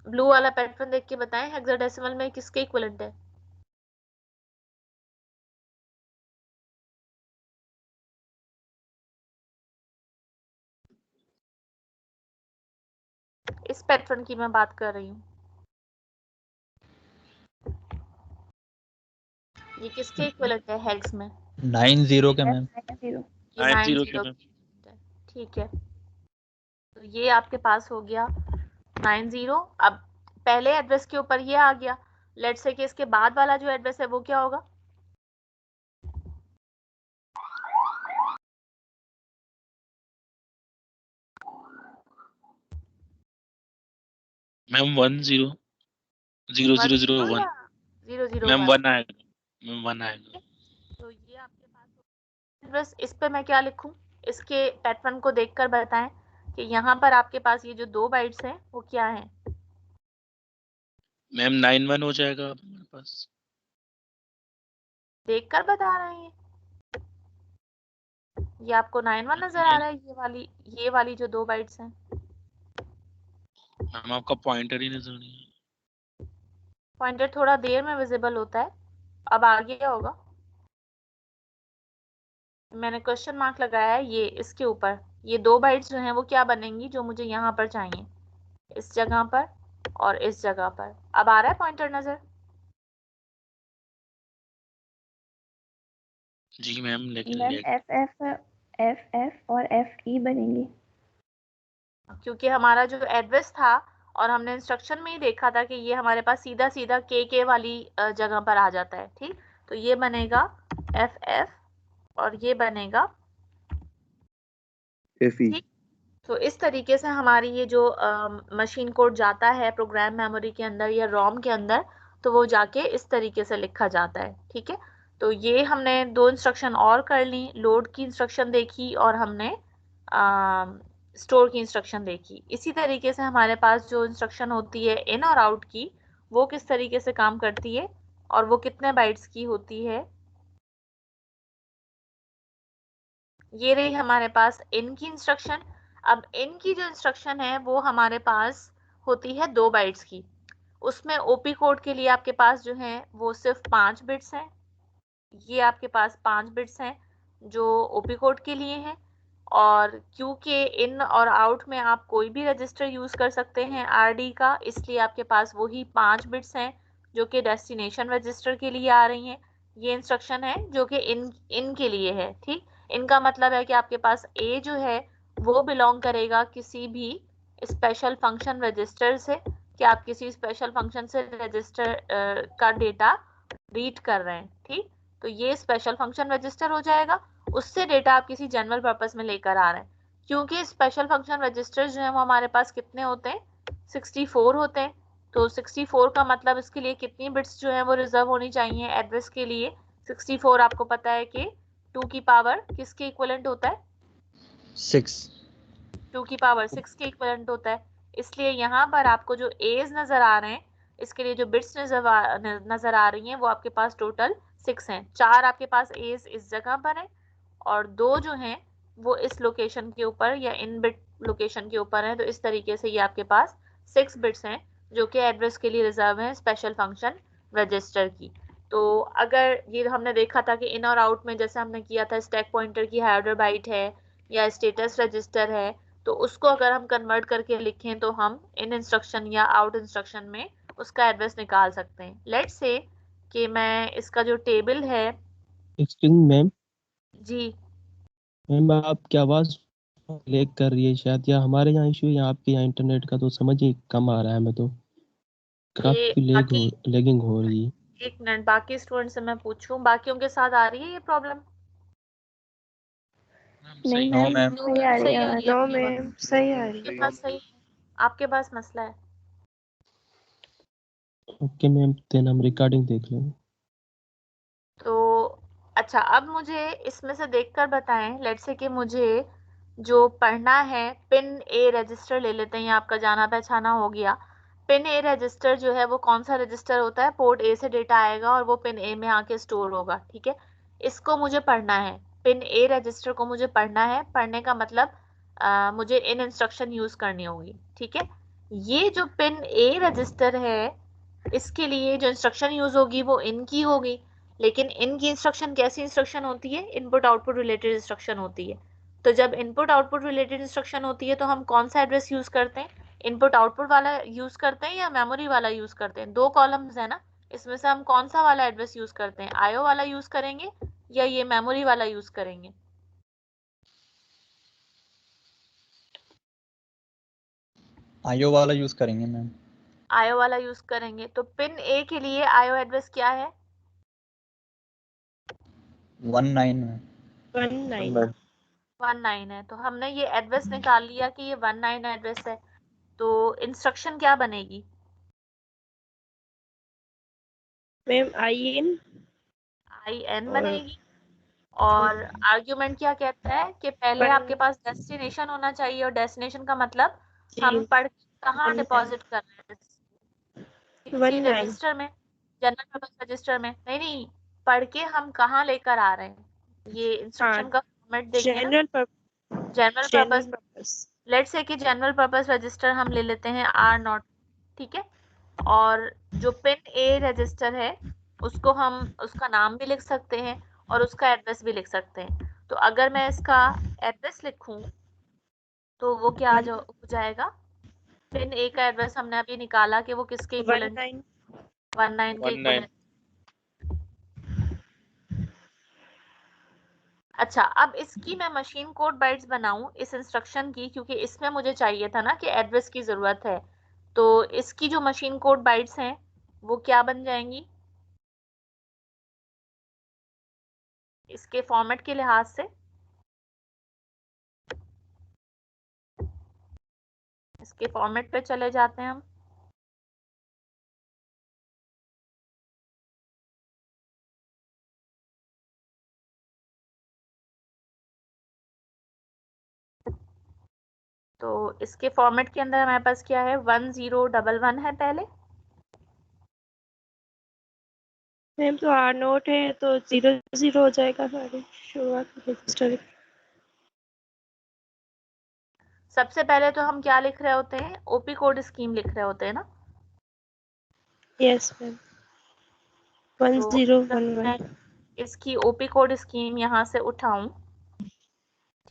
ब्लू वाला पैटर्न देख के बताएं हेक्साडेसिमल में किसके इक्विवेलेंट है। इस पैटर्न की मैं बात कर रही हूँ, ये किसके इक्विवेलेंट है हेक्स में, 90 के मैम, 90 ये 90 के मैम। ठीक है। तो ये आपके पास हो गया 90। अब पहले एड्रेस के ऊपर ये आ गया, लेट्स से कि इसके बाद वाला जो एड्रेस है वो क्या होगा, मैम 100001 001 मैम 1 आएगा, मैम 1 आएगा। तो ये आपके पास एड्रेस, इस पे मैं क्या लिखूं, इसके पैटर्न को देखकर बताएं कि यहाँ पर आपके पास ये जो 2 बाइट्स हैं वो क्या हैं। मैम 91 हो जाएगा हमारे पास। देखकर बता रहे हैं, ये आपको 91 नजर आ रहा है, ये वाली जो 2 बाइट्स हैं। मैम आपका पॉइंटर ही नजर नहीं है। पॉइंटर थोड़ा देर में विजिबल होता है, अब आ गया होगा। मैंने क्वेश्चन मार्क लगाया है ये इसके ऊपर, ये 2 बाइट्स जो हैं वो क्या बनेंगी, जो मुझे यहाँ पर चाहिए, इस जगह पर और इस जगह पर। अब आ रहा है पॉइंटर नजर, जी मैम, लेकिन मैम FF और FE बनेंगे, क्योंकि हमारा जो एड्रेस था और हमने इंस्ट्रक्शन में ही देखा था कि ये हमारे पास सीधा सीधा के वाली जगह पर आ जाता है, ठीक। तो ये बनेगा FF और ये बनेगा FE। ठीक। तो इस तरीके से हमारी ये जो मशीन कोड जाता है प्रोग्राम मेमोरी के अंदर या रोम के अंदर, तो वो जाके इस तरीके से लिखा जाता है, ठीक है। तो ये हमने 2 इंस्ट्रक्शन और कर ली, लोड की इंस्ट्रक्शन देखी और हमने स्टोर की इंस्ट्रक्शन देखी। इसी तरीके से हमारे पास जो इंस्ट्रक्शन होती है इन और आउट की, वो किस तरीके से काम करती है और वो कितने बाइट्स की होती है। ये रही हमारे पास इन की इंस्ट्रक्शन। अब इन की जो इंस्ट्रक्शन है वो हमारे पास होती है 2 बाइट्स की। उसमें ओपी कोड के लिए आपके पास जो है वो सिर्फ 5 बिट्स हैं। ये आपके पास 5 बिट्स हैं जो ओपी कोड के लिए हैं। और क्योंकि इन और आउट में आप कोई भी रजिस्टर यूज कर सकते हैं आरडी का, इसलिए आपके पास वही 5 बिट्स हैं जो कि डेस्टिनेशन रजिस्टर के लिए आ रही हैं। ये इंस्ट्रक्शन है जो कि इन के लिए है। ठीक, इनका मतलब है कि आपके पास ए जो है वो बिलोंग करेगा किसी भी स्पेशल फंक्शन रजिस्टर से, कि आप किसी स्पेशल फंक्शन से रजिस्टर का डेटा रीड कर रहे हैं। ठीक, तो ये स्पेशल फंक्शन रजिस्टर हो जाएगा, उससे डेटा आप किसी जनरल पर्पस में लेकर आ रहे हैं। क्योंकि स्पेशल फंक्शन रजिस्टर जो है वो हमारे पास कितने होते हैं, 64 होते हैं। तो 64 का मतलब इसके लिए कितनी बिट्स जो है वो रिजर्व होनी चाहिए एड्रेस के लिए। 64 आपको पता है कि 2 की पावर किसके इक्विवेलेंट होता है, 6 2 की पावर 6 के इक्विवेलेंट होता है। इसलिए यहाँ पर आपको जो एज नजर आ रहे हैं, इसके लिए जो बिट्स नजर आ रही हैं वो आपके पास टोटल 6 हैं। 4 आपके पास एज इस जगह पर है और 2 जो हैं वो इस लोकेशन के ऊपर या इन बिट लोकेशन के ऊपर है। तो इस तरीके से ये आपके पास 6 बिट्स हैं जो कि एड्रेस के लिए रिजर्व है स्पेशल फंक्शन रजिस्टर की। तो अगर ये हमने देखा था कि इन और आउट में जैसे हमने किया था स्टैक पॉइंटर की हायर बाइट है या स्टेटस रजिस्टर है, तो उसको अगर हम कन्वर्ट करके लिखें तो हम इन इंस्ट्रक्शन या आउट इंस्ट्रक्शन में उसका एड्रेस निकाल सकते हैं। लेट्स से कि मैं इसका जो टेबल है। एक्सक्यूज मी मैम, जी मैम आपकी आवाज़ लेग कर रही है शायद, या हमारे यहाँ इशू है या आपके यहाँ इंटरनेट का, तो समझ ही कम आ रहा है हमें तो। ये काफ़ी बाकी लेगिंग हो रही है। 1 मिनट, बाकी स्टूडेंट से मैं पूछूं, बाकियों के साथ आ रही है ये प्रॉब्लम? मैम नहीं सही नो मैम, मैम सही आ रही सही है आ आवाज। रही है नो आपकी आवाज। मैम सही आ रही आपके है। पास सही है, आपके पास मसला है। ओके मैम, देन हम रिकॉर्डिंग देख लेंगे। तो अच्छा, अब मुझे इसमें से देखकर बताएं। लेट्स से कि मुझे जो पढ़ना है, पिन ए रजिस्टर ले लेते हैं, ये आपका जाना पहचाना हो गया। पिन ए रजिस्टर जो है वो कौन सा रजिस्टर होता है, पोर्ट ए से डेटा आएगा और वो पिन ए में आके स्टोर होगा। ठीक है, इसको मुझे पढ़ना है, पिन ए रजिस्टर को मुझे पढ़ना है। पढ़ने का मतलब मुझे इन इंस्ट्रक्शन यूज करनी होगी। ठीक है, ये जो पिन ए रजिस्टर है इसके लिए जो इंस्ट्रक्शन यूज होगी वो इनकी होगी। लेकिन इनकी इंस्ट्रक्शन कैसी इंस्ट्रक्शन होती है, इनपुट आउटपुट रिलेटेड इंस्ट्रक्शन होती है। तो जब इनपुट आउटपुट रिलेटेड इंस्ट्रक्शन होती है तो हम कौन सा एड्रेस यूज करते हैं, इनपुट आउटपुट वाला यूज करते हैं या मेमोरी वाला यूज करते हैं? 2 कॉलम्स है ना, इसमें से हम कौन सा वाला एड्रेस यूज करते हैं, आईओ वाला यूज करेंगे या ये मेमोरी वाला यूज करेंगे? आईओ वाला यूज करेंगे मैम। आईओ वाला यूज करेंगे। तो पिन ए के लिए आईओ एड्रेस क्या है? 19 में 19 19 है। तो हमने ये एड्रेस निकाल लिया कि ये 19 एड्रेस है। तो इंस्ट्रक्शन क्या बनेगी? मैम आई इन IN और बनेगी। और आर्ग्यूमेंट क्या कहता है कि पहले आपके पास डेस्टिनेशन होना चाहिए, और डेस्टिनेशन का मतलब हम पढ़ कहाँ 19 डिपॉजिट कर रहे हैं, किसी 19 रजिस्टर में, जनरल पर्पस रजिस्टर में? नहीं नहीं, पढ़ के हम कहाँ लेकर आ रहे हैं, ये इंस्ट्रक्शन का फॉर्मेट देखिए ना। General purpose, purpose let's say कि जनरल पर्पस रजिस्टर हम ले लेते हैं R0। ठीक है, और जो पिन ए रजिस्टर है उसको हम उसका नाम भी लिख सकते हैं और उसका एड्रेस भी लिख सकते हैं। तो अगर मैं इसका एड्रेस लिखूं तो वो क्या हो जाएगा, पिन ए का एड्रेस हमने अभी निकाला कि वो किसके इक्विवेलेंट, 19 के 19 इक्विवेलेंट। अच्छा, अब इसकी मैं मशीन कोड बाइट्स बनाऊं इस इंस्ट्रक्शन की, क्योंकि इसमें मुझे चाहिए था ना कि एड्रेस की जरूरत है। तो इसकी जो मशीन कोड बाइट्स हैं वो क्या बन जाएंगी इसके फॉर्मेट के लिहाज से? इसके फॉर्मेट पे चले जाते हैं हम। तो इसके फॉर्मेट के अंदर हमारे पास क्या है, 1011 है पहले, मैम तो आर नोट है तो 00 हो जाएगा हमारे शुरुआत में रजिस्टर। सबसे पहले तो हम क्या लिख रहे होते हैं, ओपी कोड स्कीम लिख रहे होते हैं ना। Yes ma'am 1011। इसकी ओपी कोड स्कीम यहाँ से उठाऊं,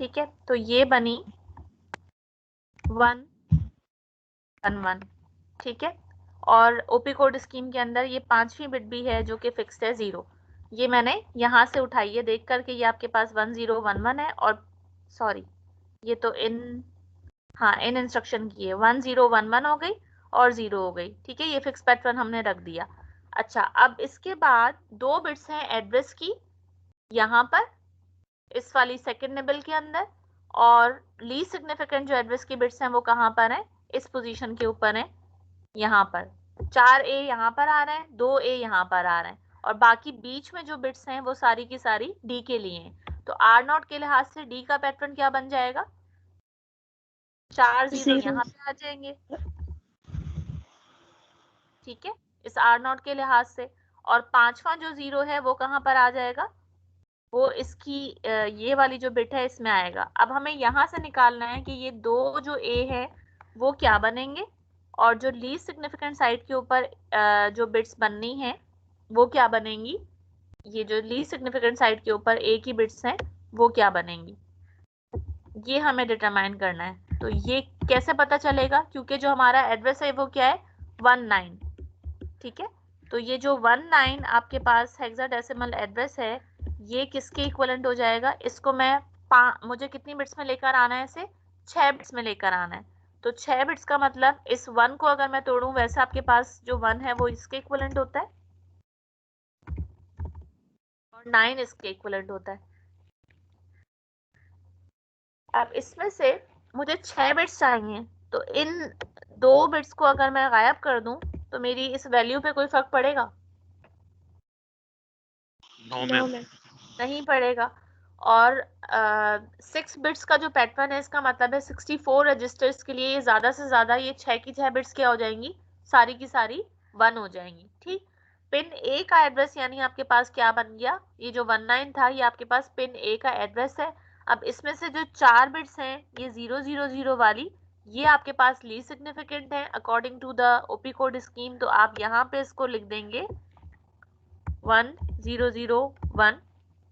ठीक है, तो ये बनी 111, ठीक है। और ओपी कोड स्कीम के अंदर ये 5वीं बिट भी है जो कि फिक्स्ड है 0। ये मैंने यहाँ से उठाई है देख करके, ये आपके पास 1011 है, और सॉरी ये तो इन इंस्ट्रक्शन की है, 1011 हो गई और 0 हो गई, ठीक है। ये फिक्स पैटर्न हमने रख दिया। अच्छा, अब इसके बाद 2 बिट्स हैं एड्रेस की यहाँ पर इस वाली सेकंड निबल के अंदर, और लीस्ट सिग्निफिकेंट जो एड्रेस की बिट्स हैं वो कहाँ पर हैं, इस पोजीशन के ऊपर है, यहाँ पर 4A यहाँ पर आ रहे हैं, 2A यहाँ पर आ रहे हैं, और बाकी बीच में जो बिट्स हैं वो सारी की सारी D के लिए हैं। तो R0 के लिहाज से D का पैटर्न क्या बन जाएगा, 4 0 यहाँ पे आ जाएंगे, ठीक है, इस R0 के लिहाज से। और 5वां जो 0 है वो कहाँ पर आ जाएगा, वो इसकी ये वाली जो बिट है इसमें आएगा। अब हमें यहाँ से निकालना है कि ये 2 जो A है वो क्या बनेंगे, और जो लीस्ट सिग्निफिकेंट साइड के ऊपर जो बिट्स बननी है वो क्या बनेंगी, ये जो लीस्ट सिग्निफिकेंट साइड के ऊपर A की बिट्स हैं वो क्या बनेंगी, ये हमें डिटरमाइन करना है। तो ये कैसे पता चलेगा, क्योंकि जो हमारा एड्रेस है वो क्या है 19, ठीक है। तो ये जो 19 आपके पास हेक्साडेसिमल एड्रेस है ये किसके इक्विवेलेंट हो जाएगा, इसको मैं मुझे कितनी बिट्स में लेकर आना है, इसे 6 बिट्स में लेकर आना है। तो 6 बिट्स का मतलब इस 1 को अगर मैं तोड़ूं, वैसे आपके पास जो 1 है वो इसके इक्विवेलेंट होता है और 9 इसके इक्विवेलेंट होता है। अब इसमें से मुझे 6 बिट्स चाहिए, तो इन 2 बिट्स को अगर मैं गायब कर दूं तो मेरी इस वैल्यू पे कोई फर्क पड़ेगा, नो नो मैम। मैम नहीं पड़ेगा। और 6 बिट्स का जो पैटर्न है इसका मतलब है 64 रजिस्टर्स के लिए ज्यादा से ज्यादा ये 6 की 6 बिट्स क्या हो जाएंगी, सारी की सारी 1 हो जाएंगी, ठीक। पिन ए का एड्रेस यानी आपके पास क्या बन गया, ये जो 19 था ये आपके पास पिन ए का एड्रेस है। अब इसमें से जो 4 बिट्स हैं ये 000 वाली, ये आपके पास लीस्ट सिग्निफिकेंट है according to the OP code scheme. तो आप यहाँ पे इसको लिख देंगे 1001,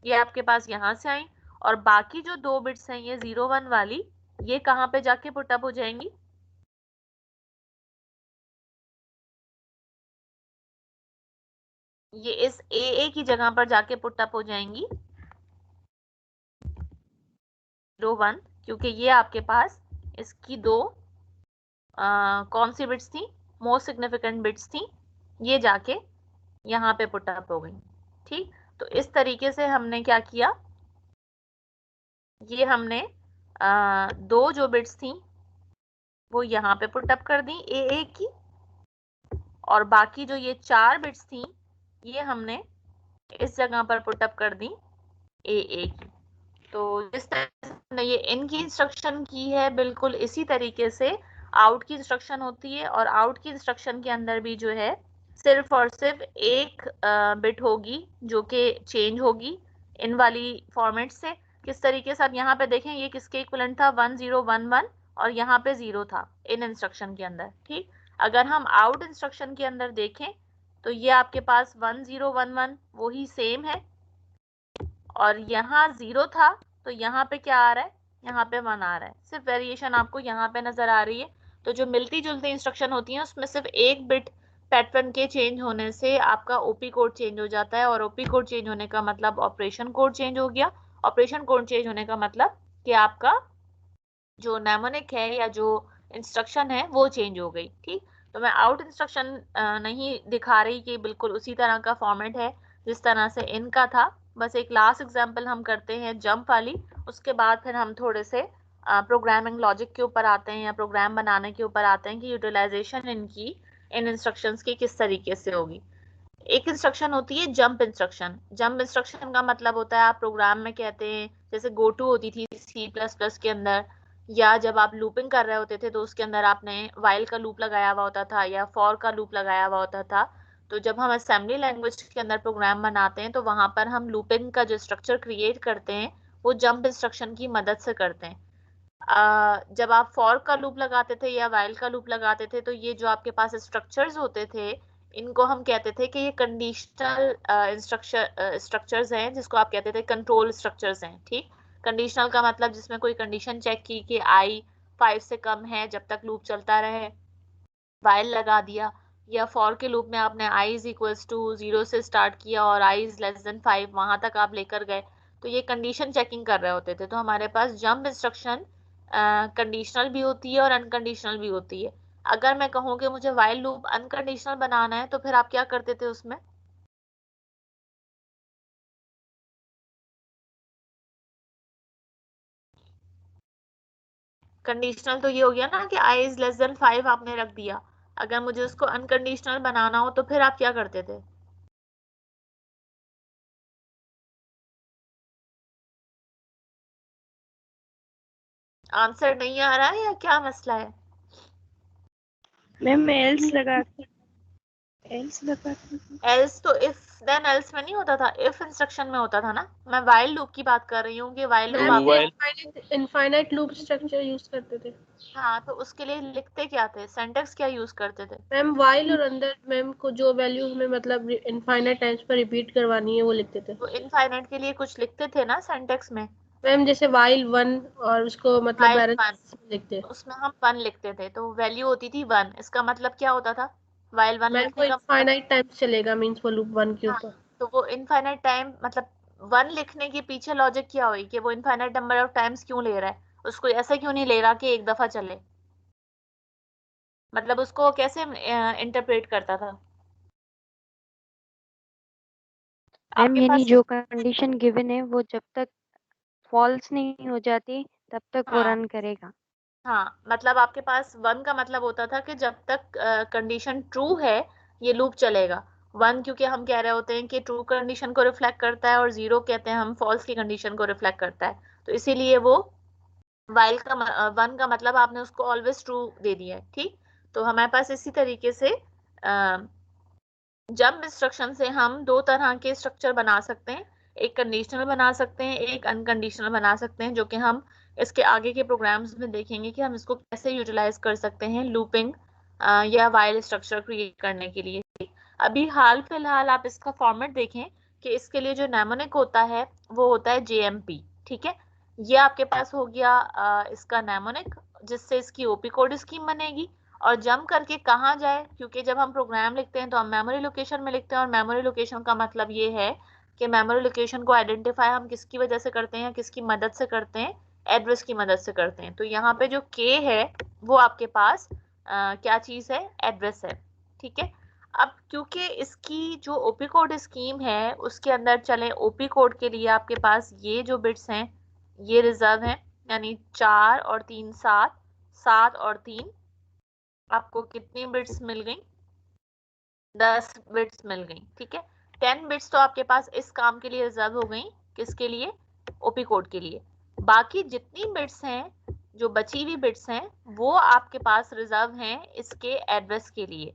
ये आपके पास यहाँ से आई, और बाकी जो 2 बिट्स हैं ये 01 वाली, ये कहाँ पे जाके पुटअप हो जाएंगी, ये इस AA की जगह पर जाके पुटअप हो जाएंगी 01, क्योंकि ये आपके पास इसकी 2 कौन सी बिट्स थी, मोस्ट सिग्निफिकेंट बिट्स थी, ये जाके यहाँ पे पुटअप हो गई, ठीक। तो इस तरीके से हमने क्या किया, ये हमने 2 जो बिट्स थी वो यहाँ पे पुटअप कर दी AA की, और बाकी जो ये 4 बिट्स थी ये हमने इस जगह पर पुटअप कर दी AA की। तो जिस तरह से हमने ये इन की इंस्ट्रक्शन की है, बिल्कुल इसी तरीके से आउट की इंस्ट्रक्शन होती है, और आउट की इंस्ट्रक्शन के अंदर भी जो है सिर्फ और सिर्फ एक बिट होगी जो कि चेंज होगी इन वाली फॉर्मेट से। किस तरीके से आप यहाँ पे देखें, ये किसके इक्विवेलेंट था 1011, और यहाँ पे 0 था इन इंस्ट्रक्शन के अंदर, ठीक। अगर हम आउट इंस्ट्रक्शन के अंदर देखें तो ये आपके पास 1011 वही सेम है, और यहाँ 0 था तो यहाँ पे क्या आ रहा है, यहाँ पे 1 आ रहा है, सिर्फ वेरिएशन आपको यहाँ पे नजर आ रही है। तो जो मिलती जुलती इंस्ट्रक्शन होती है उसमें सिर्फ एक बिट पैटर्न के चेंज होने से आपका ओपी कोड चेंज हो जाता है, और ओपी कोड चेंज होने का मतलब ऑपरेशन कोड चेंज हो गया, ऑपरेशन कोड चेंज होने का मतलब कि आपका जो नेमोनिक है या जो इंस्ट्रक्शन है वो चेंज हो गई, ठीक। तो मैं आउट इंस्ट्रक्शन नहीं दिखा रही कि बिल्कुल उसी तरह का फॉर्मेट है जिस तरह से इनका था। बस एक लास्ट एग्जांपल हम करते हैं जंप वाली, उसके बाद फिर हम थोड़े से प्रोग्रामिंग लॉजिक के ऊपर आते हैं या प्रोग्राम बनाने के ऊपर आते हैं कि यूटिलाइजेशन इनकी इन इंस्ट्रक्शंस की किस तरीके से होगी। एक इंस्ट्रक्शन होती है जंप इंस्ट्रक्शन। जंप इंस्ट्रक्शन का मतलब होता है, आप प्रोग्राम में कहते हैं, जैसे गो टू होती थी C++ के अंदर, या जब आप लूपिंग कर रहे होते थे तो उसके अंदर आपने वाइल का लूप लगाया हुआ होता था या फॉर का लूप लगाया हुआ होता था। तो जब हम असेंबली लैंग्वेज के अंदर प्रोग्राम बनाते हैं तो वहां पर हम लूपिंग का जो स्ट्रक्चर क्रिएट करते हैं वो जंप इंस्ट्रक्शन की मदद से करते हैं। जब आप फॉर का लूप लगाते थे या वाइल का लूप लगाते थे तो ये जो आपके पास स्ट्रक्चर्स होते थे इनको हम कहते थे कि ये कंडीशनल स्ट्रक्चर्स हैं, जिसको आप कहते थे कंट्रोल स्ट्रक्चर्स हैं। ठीक, कंडीशनल का मतलब जिसमें कोई कंडीशन चेक की कि आई 5 से कम है जब तक लूप चलता रहे, वाइल लगा दिया। या फॉर के लूप में आपने i इज इक्वल्स टू 0 से स्टार्ट किया और i इज लेस देन 5 वहां तक आप लेकर गए, तो ये कंडीशन चेकिंग कर रहे होते थे। तो हमारे पास जंप इंस्ट्रक्शन कंडीशनल भी होती है और अनकंडीशनल भी होती है। अगर मैं कहूँ कि मुझे वाइल लूप अनकंडीशनल बनाना है तो फिर आप क्या करते थे उसमें? कंडीशनल तो ये हो गया ना कि i इज लेस देन 5 आपने रख दिया। अगर मुझे उसको अनकंडीशनल बनाना हो तो फिर आप क्या करते थे? आंसर नहीं आ रहा है या क्या मसला है? मैम एल्स लगा एल्स तो इफ देन एल्स में नहीं होता था, इफ इंस्ट्रक्शन में होता था ना। मैं वाइल लूप की बात कर रही हूँ कि वाइल लूप मैम आप While- infinite loop structure use करते थे। हाँ, तो उसके लिए लिखते क्या थे, सिंटैक्स क्या यूज करते थे? मैम वाइल और अंदर मैम को जो वैल्यू हमें मतलब इनफाइनाइट टाइम्स पर रिपीट करवानी है वो लिखते थे। तो इनफाइनाइट के लिए कुछ लिखते थे ना सिंटैक्स में? मैम जैसे वाइल 1 और उसको मतलब वाइल बैलेंस 1, लिखते। उसमें हम 1 लिखते थे तो वैल्यू होती थी 1। इसका मतलब क्या होता था वाइल 1 मैम वो लिखने का? इनफाइनाइट टाइम्स चलेगा, मींस वो लूप 1 के हाँ, ऊपर। तो वो इनफाइनाइट टाइम मतलब 1 लिखने के पीछे लॉजिक क्या हुई कि वो इनफाइनाइट नंबर ऑफ टाइम्स क्यों ले रहा है? उसको ऐसा क्यों नहीं ले रहा कि एक दफा चले? मतलब उसको कैसे इंटरप्रेट करता था? मैम आपके यानी पास जो कंडीशन गिवन है वो जब तक फॉल्स नहीं हो जाती तब तक वो हाँ रन करेगा। हाँ, मतलब आपके पास 1 का मतलब होता था कि जब तक कंडीशन ट्रू है ये लूप चलेगा। 1 क्योंकि हम कह रहे होते हैं कि ट्रू कंडीशन को रिफ्लेक्ट करता है और 0 कहते हैं हम फॉल्स की कंडीशन को रिफ्लेक्ट करता है, तो इसीलिए वो वाइल का 1 का मतलब आपने उसको ऑलवेज ट्रू दे दिया है। ठीक, तो हमारे पास इसी तरीके से जंप इंस्ट्रक्शन से हम दो तरह के स्ट्रक्चर बना सकते हैं, एक कंडीशनल बना सकते हैं, एक अनकंडीशनल बना सकते हैं, जो कि हम इसके आगे के प्रोग्राम्स में देखेंगे कि हम इसको कैसे यूटिलाइज कर सकते हैं लूपिंग या वाइल स्ट्रक्चर क्रिएट करने के लिए। अभी हाल फिलहाल आप इसका फॉर्मेट देखें कि इसके लिए जो नेमोनिक होता है वो होता है JMP। ठीक है, ये आपके पास हो गया इसका नेमोनिक, जिससे इसकी ओपी कोड स्कीम बनेगी। और जंप करके कहाँ जाए, क्योंकि जब हम प्रोग्राम लिखते हैं तो हम मेमोरी लोकेशन में लिखते हैं और मेमोरी लोकेशन का मतलब ये है कि मेमोरी लोकेशन को आइडेंटिफाई हम किसकी वजह से करते हैं, किसकी मदद से करते हैं, एड्रेस की मदद से करते हैं। तो यहाँ पे जो K है वो आपके पास क्या चीज है, एड्रेस है। ठीक है, अब क्योंकि इसकी जो ओपी कोड स्कीम है उसके अंदर चले, ओपी कोड के लिए आपके पास ये जो बिट्स हैं ये रिजर्व हैं, यानी 4 और 3 7, 7 और 3 आपको कितनी बिट्स मिल गई, 10 बिट्स मिल गई। ठीक है, 10 बिट्स तो आपके पास इस काम के लिए रिजर्व हो गई, किसके लिए, ओपी कोड के लिए। बाकी जितनी बिट्स हैं, जो बची हुई बिट्स हैं, वो आपके पास रिजर्व हैं इसके एड्रेस के लिए।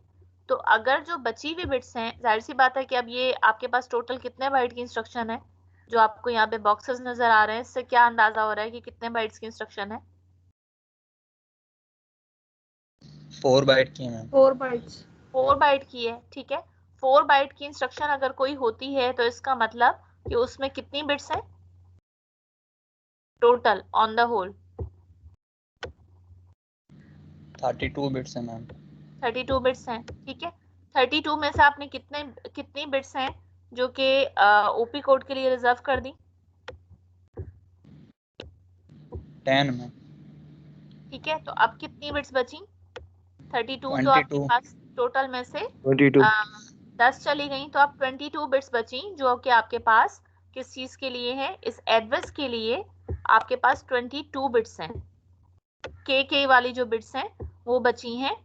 तो अगर जो बची हुई बिट्स हैं, जाहिर सी बात है कि अब ये आपके पास टोटल कितने बाइट की इंस्ट्रक्शन है, जो आपको यहाँ पे बॉक्सेस नजर आ रहे हैं, इससे क्या अंदाजा हो रहा है कि कितने बाइट्स की इंस्ट्रक्शन है? 4 बाइट की है मैम। 4 बाइट्स। 4 बाइट की है। ठीक है, 4 बाइट की इंस्ट्रक्शन अगर कोई होती है तो इसका मतलब कि उसमें कितनी बिट्स हैं total on the whole? 32 bits है मैम। 32 बिट्स हैं। ठीक है, 32 में से आपने कितनी बिट्स हैं जो कि ओपी कोड के लिए रिजर्व कर दी? 10 मैम। ठीक है, तो अब कितनी बिट्स बची? 32 तो आपके 22। पास टोटल में से 22 10 चली गई, तो अब 22 बिट्स बची जो कि आपके पास किस चीज के लिए है, इस एड्रेस के लिए आपके पास 22 बिट्स हैं। के वाली जो बिट्स हैं वो बची हैं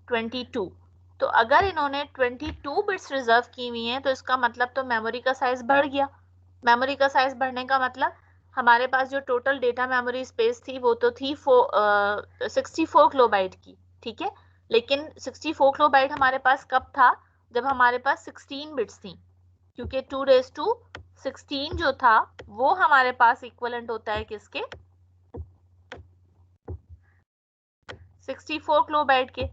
22। तो अगर इन्होंने 22 बिट्स रिजर्व की हुई हैं तो इसका मतलब तो मेमोरी का साइज बढ़ गया। मेमोरी का साइज बढ़ने का मतलब हमारे पास जो टोटल डेटा मेमोरी स्पेस थी वो तो थी 64 किलोबाइट की, ठीक है। लेकिन 64 किलोबाइट हमारे पास कब था, जब हमारे पास 16 बिट्स थी, क्योंकि 2⁻16 जो था वो हमारे पास इक्विवेलेंट होता है किसके, 64 किलोबाइट के।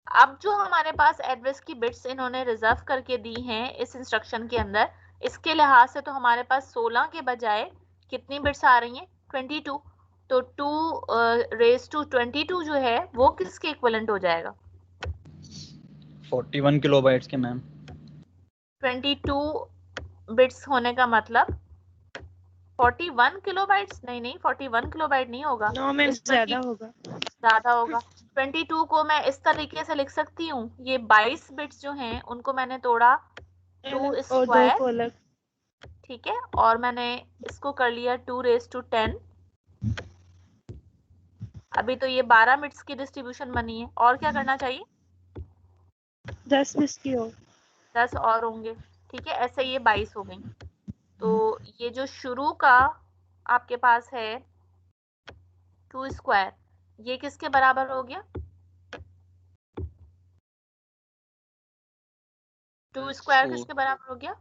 अब जो हमारे पास एड्रेस की बिट्स इन्होंने रिजर्व करके दी हैं इस इंस्ट्रक्शन के अंदर, इसके लिहाज से तो हमारे पास 16 के बजाय कितनी बिट्स आ रही हैं, 22। तो 2⁻22 जो है वो किसके इक्विवेलेंट हो जाएगा, 41 किलोबाइट्स के मैम। 22 बिट्स होने का मतलब 41 किलोबाइट्स, नहीं 41 किलोबाइट नहीं होगा, नो मैम ज्यादा होगा। ज्यादा होगा। 22 को मैं इस तरीके से लिख सकती हूँ, ये 22 बिट्स जो हैं उनको मैंने तोड़ा 2 और दो स्क्वायर, को अलग। ठीक है, और मैंने इसको कर लिया 2⁻10। अभी तो ये 12 बिट्स की डिस्ट्रीब्यूशन बनी है, और क्या करना चाहिए, 10 मिस की हो। 10 और होंगे, ठीक है, ऐसे ये 22 हो गई। तो ये जो शुरू का आपके पास है 2 स्क्वायर, ये किसके बराबर हो गया, 2 स्क्वायर किसके बराबर हो गया,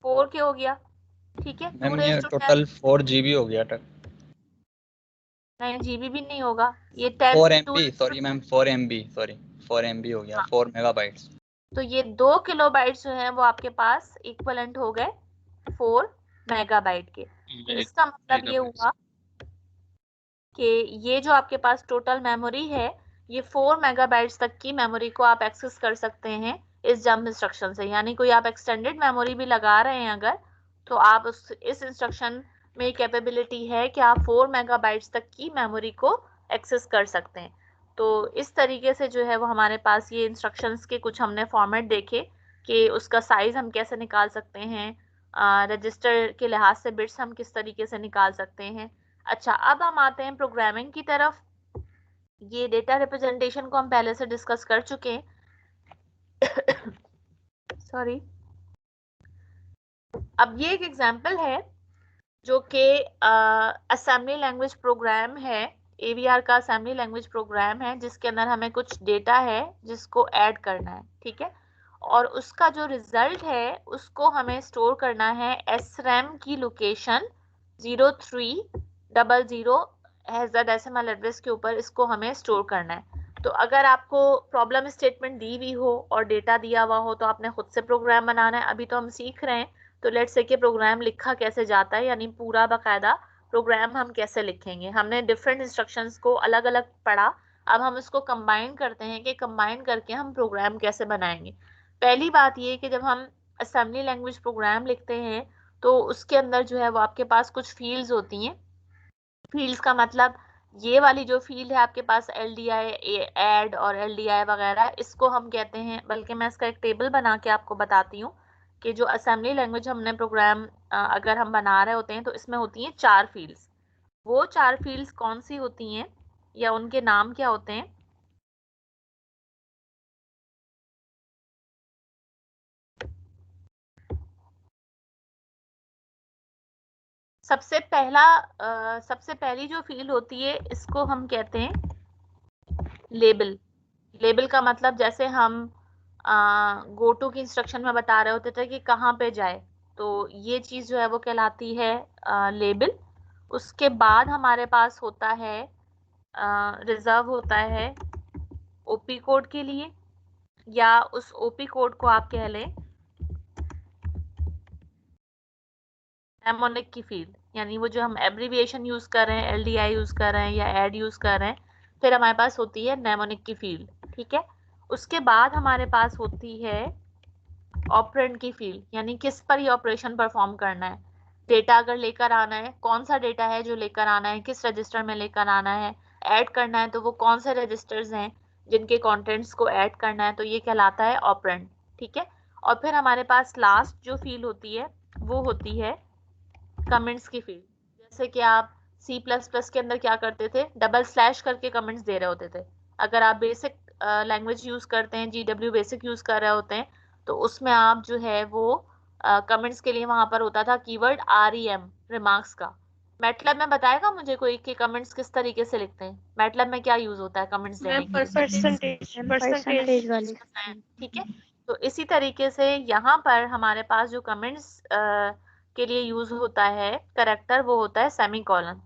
4 के हो गया, ठीक है। मैम 2 ये to 10 टोटल 4 GB हो गया था। नहीं, जीबी भी नहीं होगा, ये 10 4 2 MB, sorry ma'am 4 MB, sorry 4 MB हो गया, 4 मेगाबाइट्स। तो ये 2 किलोबाइट जो है वो आपके पास इक्विवेलेंट हो गए 4 मेगाबाइट के। तो इसका मतलब ये हुआ कि ये जो आपके पास टोटल मेमोरी है, ये 4 मेगाबाइट्स तक की मेमोरी को आप एक्सेस कर सकते हैं इस जंप इंस्ट्रक्शन से। यानी कोई आप एक्सटेंडेड मेमोरी भी लगा रहे हैं अगर, तो आप इस इंस्ट्रक्शन में कैपेबिलिटी है कि आप 4 मेगाबाइट्स तक की मेमोरी को एक्सेस कर सकते हैं। तो इस तरीके से जो है वो हमारे पास ये इंस्ट्रक्शंस के कुछ हमने फॉर्मेट देखे कि उसका साइज हम कैसे निकाल सकते हैं, रजिस्टर के लिहाज से बिट्स हम किस तरीके से निकाल सकते हैं। अच्छा, अब हम आते हैं प्रोग्रामिंग की तरफ। ये डेटा रिप्रेजेंटेशन को हम पहले से डिस्कस कर चुके हैं। सॉरी। अब ये एक एग्जांपल है जो कि असेंबली लैंग्वेज प्रोग्राम है, AVR का असेंबली लैंग्वेज प्रोग्राम है, जिसके अंदर हमें कुछ डेटा है जिसको ऐड करना है, ठीक है। और उसका जो रिजल्ट है उसको हमें स्टोर करना है SRAM की लोकेशन 0300 हेक्साडेसिमल एड्रेस के ऊपर, इसको हमें स्टोर करना है। तो अगर आपको प्रॉब्लम स्टेटमेंट दी हुई हो और डेटा दिया हुआ हो तो आपने खुद से प्रोग्राम बनाना है। अभी तो हम सीख रहे हैं, तो लेट्स से कि प्रोग्राम लिखा कैसे जाता है, यानी पूरा बाकायदा प्रोग्राम हम कैसे लिखेंगे। हमने डिफरेंट इंस्ट्रक्शंस को अलग अलग पढ़ा, अब हम इसको कंबाइन करते हैं कि कंबाइन करके हम प्रोग्राम कैसे बनाएंगे। पहली बात ये कि जब हम असेंबली लैंग्वेज प्रोग्राम लिखते हैं तो उसके अंदर जो है वो आपके पास कुछ फील्ड्स होती हैं। फील्ड्स का मतलब ये वाली जो फील्ड है आपके पास LDI, ऐड और LDI वगैरह, इसको हम कहते हैं, बल्कि मैं इसका एक टेबल बना के आपको बताती हूँ कि जो असेंबली लैंग्वेज हमने प्रोग्राम अगर हम बना रहे होते हैं तो इसमें होती हैं 4 फील्ड्स। वो 4 फील्ड्स कौन सी होती हैं या उनके नाम क्या होते हैं? सबसे पहली जो फील्ड होती है इसको हम कहते हैं लेबल। लेबल का मतलब जैसे हम गो टू की इंस्ट्रक्शन में बता रहे होते थे कि कहाँ पे जाए, तो ये चीज जो है वो कहलाती है लेबल। उसके बाद हमारे पास होता है रिजर्व होता है ओपी कोड के लिए, या उस ओपी कोड को आप कह लें नेमोनिक की फील्ड, यानी वो जो हम एब्रिविएशन यूज कर रहे हैं, LDI यूज कर रहे हैं या ऐड यूज कर रहे हैं, फिर हमारे पास होती है नेमोनिक की फील्ड, ठीक है। उसके बाद हमारे पास होती है ऑपरेंड की फील्ड, यानी किस पर ये ऑपरेशन परफॉर्म करना है। डेटा अगर लेकर आना है, कौन सा डेटा है जो लेकर आना है, किस रजिस्टर में लेकर आना है, ऐड करना है तो वो कौन से रजिस्टर्स हैं जिनके कंटेंट्स को ऐड करना है, तो ये कहलाता है ऑपरेंड, ठीक है। और फिर हमारे पास लास्ट जो फील्ड होती है वो होती है कमेंट्स की फील्ड। जैसे कि आप C++ के अंदर क्या करते थे, डबल स्लैश करके कमेंट्स दे रहे होते थे। अगर आप बेसिक लैंग्वेज यूज करते हैं, GW बेसिक यूज कर रहे होते हैं, तो उसमें आप जो है वो कमेंट्स के लिए वहां पर होता था कीवर्ड REM, रिमार्क्स का। मैटलैब में बताएगा मुझे कोई कि कमेंट्स किस तरीके से लिखते हैं? मैटलैब में क्या यूज होता है कमेंट्स देने मैम के लिए? परसेंटेज परसेंटेज वाली ठीक है, तो इसी तरीके से यहाँ पर हमारे पास जो कमेंट्स के लिए यूज होता है करेक्टर, वो होता है सेमीकोलन।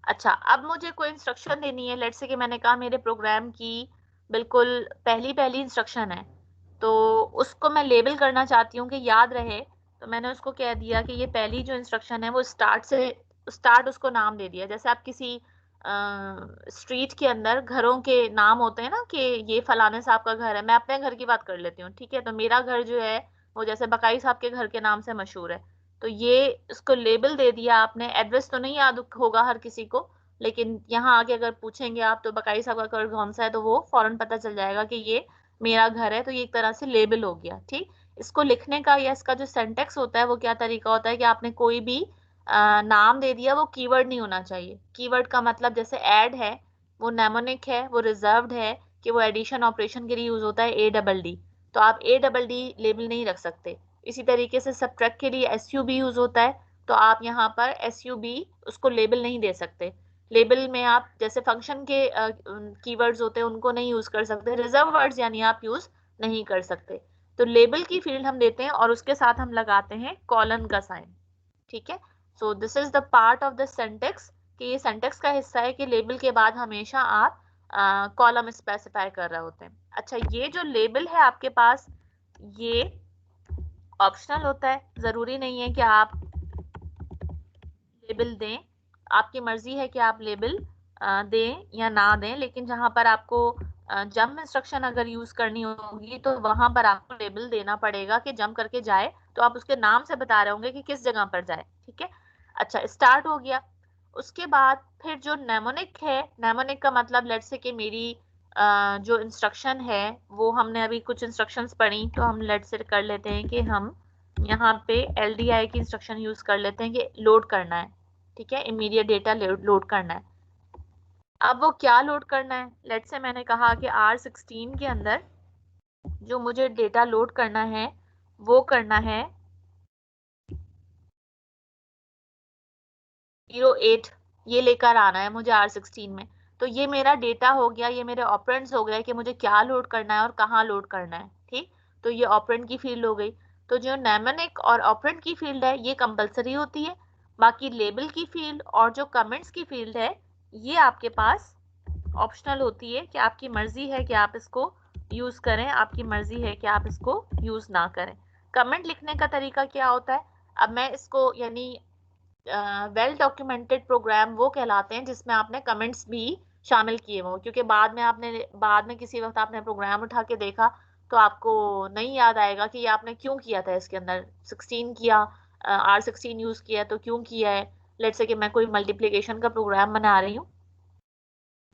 अच्छा, अब मुझे कोई इंस्ट्रक्शन देनी है। लेट्स से कि मैंने कहा मेरे प्रोग्राम की बिल्कुल पहली पहली इंस्ट्रक्शन है, तो उसको मैं लेबल करना चाहती हूँ कि याद रहे। तो मैंने उसको कह दिया कि ये पहली जो इंस्ट्रक्शन है वो स्टार्ट उसको नाम दे दिया। जैसे आप किसी स्ट्रीट के अंदर घरों के नाम होते हैं ना, कि ये फलाने साहब का घर है। मैं अपने घर की बात कर लेती हूँ, ठीक है? तो मेरा घर जो है वो जैसे बकाई साहब के घर के नाम से मशहूर है, तो ये इसको लेबल दे दिया आपने। एड्रेस तो नहीं याद होगा हर किसी को, लेकिन यहाँ आके अगर पूछेंगे आप तो बकाई साहब का घर कौन सा है, तो वो फौरन पता चल जाएगा कि ये मेरा घर है। तो ये एक तरह से लेबल हो गया, ठीक। इसको लिखने का या इसका जो सेंटेक्स होता है वो क्या तरीका होता है कि आपने कोई भी नाम दे दिया, वो कीवर्ड नहीं होना चाहिए। कीवर्ड का मतलब जैसे ऐड है, वो नेमोनिक है, वो रिजर्व्ड है, कि वो एडिशन ऑपरेशन के लिए यूज होता है ADD, तो आप ADD लेबल नहीं रख सकते। इसी तरीके से सबट्रैक्ट के लिए SUB यूज होता है, तो आप यहाँ पर SUB उसको लेबल नहीं दे सकते। लेबल में आप जैसे फंक्शन के कीवर्ड्स होते हैं उनको नहीं यूज कर सकते, रिजर्व वर्ड्स यानी आप यूज नहीं कर सकते। तो लेबल की फील्ड हम देते हैं और उसके साथ हम लगाते हैं कॉलन का साइन, ठीक है। So this is the part of the syntax, कि ये सेंटेक्स का हिस्सा है कि लेबल के बाद हमेशा आप कॉलम स्पेसिफाई कर रहे होते हैं। अच्छा, ये जो लेबल है आपके पास, ये ऑप्शनल होता है, जरूरी नहीं है कि आप लेबल दें। आपकी मर्जी है कि आप लेबल दें या ना दें, लेकिन जहां पर आपको जंप इंस्ट्रक्शन अगर यूज करनी होगी तो वहां पर आपको लेबल देना पड़ेगा कि जंप करके जाए, तो आप उसके नाम से बता रहे होंगे कि किस जगह पर जाए, ठीक है। अच्छा, स्टार्ट हो गया। उसके बाद फिर जो नेमोनिक है, नेमोनिक का मतलब लेट्स से कि मेरी जो इंस्ट्रक्शन है वो हमने अभी कुछ इंस्ट्रक्शंस पढ़ी, तो हम लेट्स से कर लेते हैं कि हम यहाँ पे LDI की इंस्ट्रक्शन यूज कर लेते हैं कि लोड करना है, ठीक है, इमीडिएट डेटा लोड करना है। अब वो क्या लोड करना है? लेट्स से मैंने कहा कि R16 के अंदर जो मुझे डेटा लोड करना है वो करना है 08, ये लेकर आना है मुझे R16 में। तो ये मेरा डेटा हो गया, ये मेरे ऑपरेंड्स हो गए कि मुझे क्या लोड करना है और कहाँ लोड करना है, ठीक। तो ये ऑपरेंड की फील्ड हो गई। तो जो नेमोनिक और ऑपरेंड की फील्ड है ये कंपलसरी होती है, बाकी लेबल की फील्ड और जो कमेंट्स की फील्ड है ये आपके पास ऑप्शनल होती है, कि आपकी मर्जी है कि आप इसको यूज करें, आपकी मर्जी है कि आप इसको यूज ना करें। कमेंट लिखने का तरीका क्या होता है? अब मैं इसको यानी वेल डॉक्यूमेंटेड प्रोग्राम वो कहलाते हैं जिसमें आपने कमेंट्स भी शामिल किए हो, क्योंकि बाद में किसी वक्त आपने प्रोग्राम उठा के देखा तो आपको नहीं याद आएगा कि ये आपने क्यों किया था। इसके अंदर 16 किया, R16 यूज किया, तो क्यों किया है। लेट्स से कि मैं कोई मल्टीप्लिकेशन का प्रोग्राम बना रही हूँ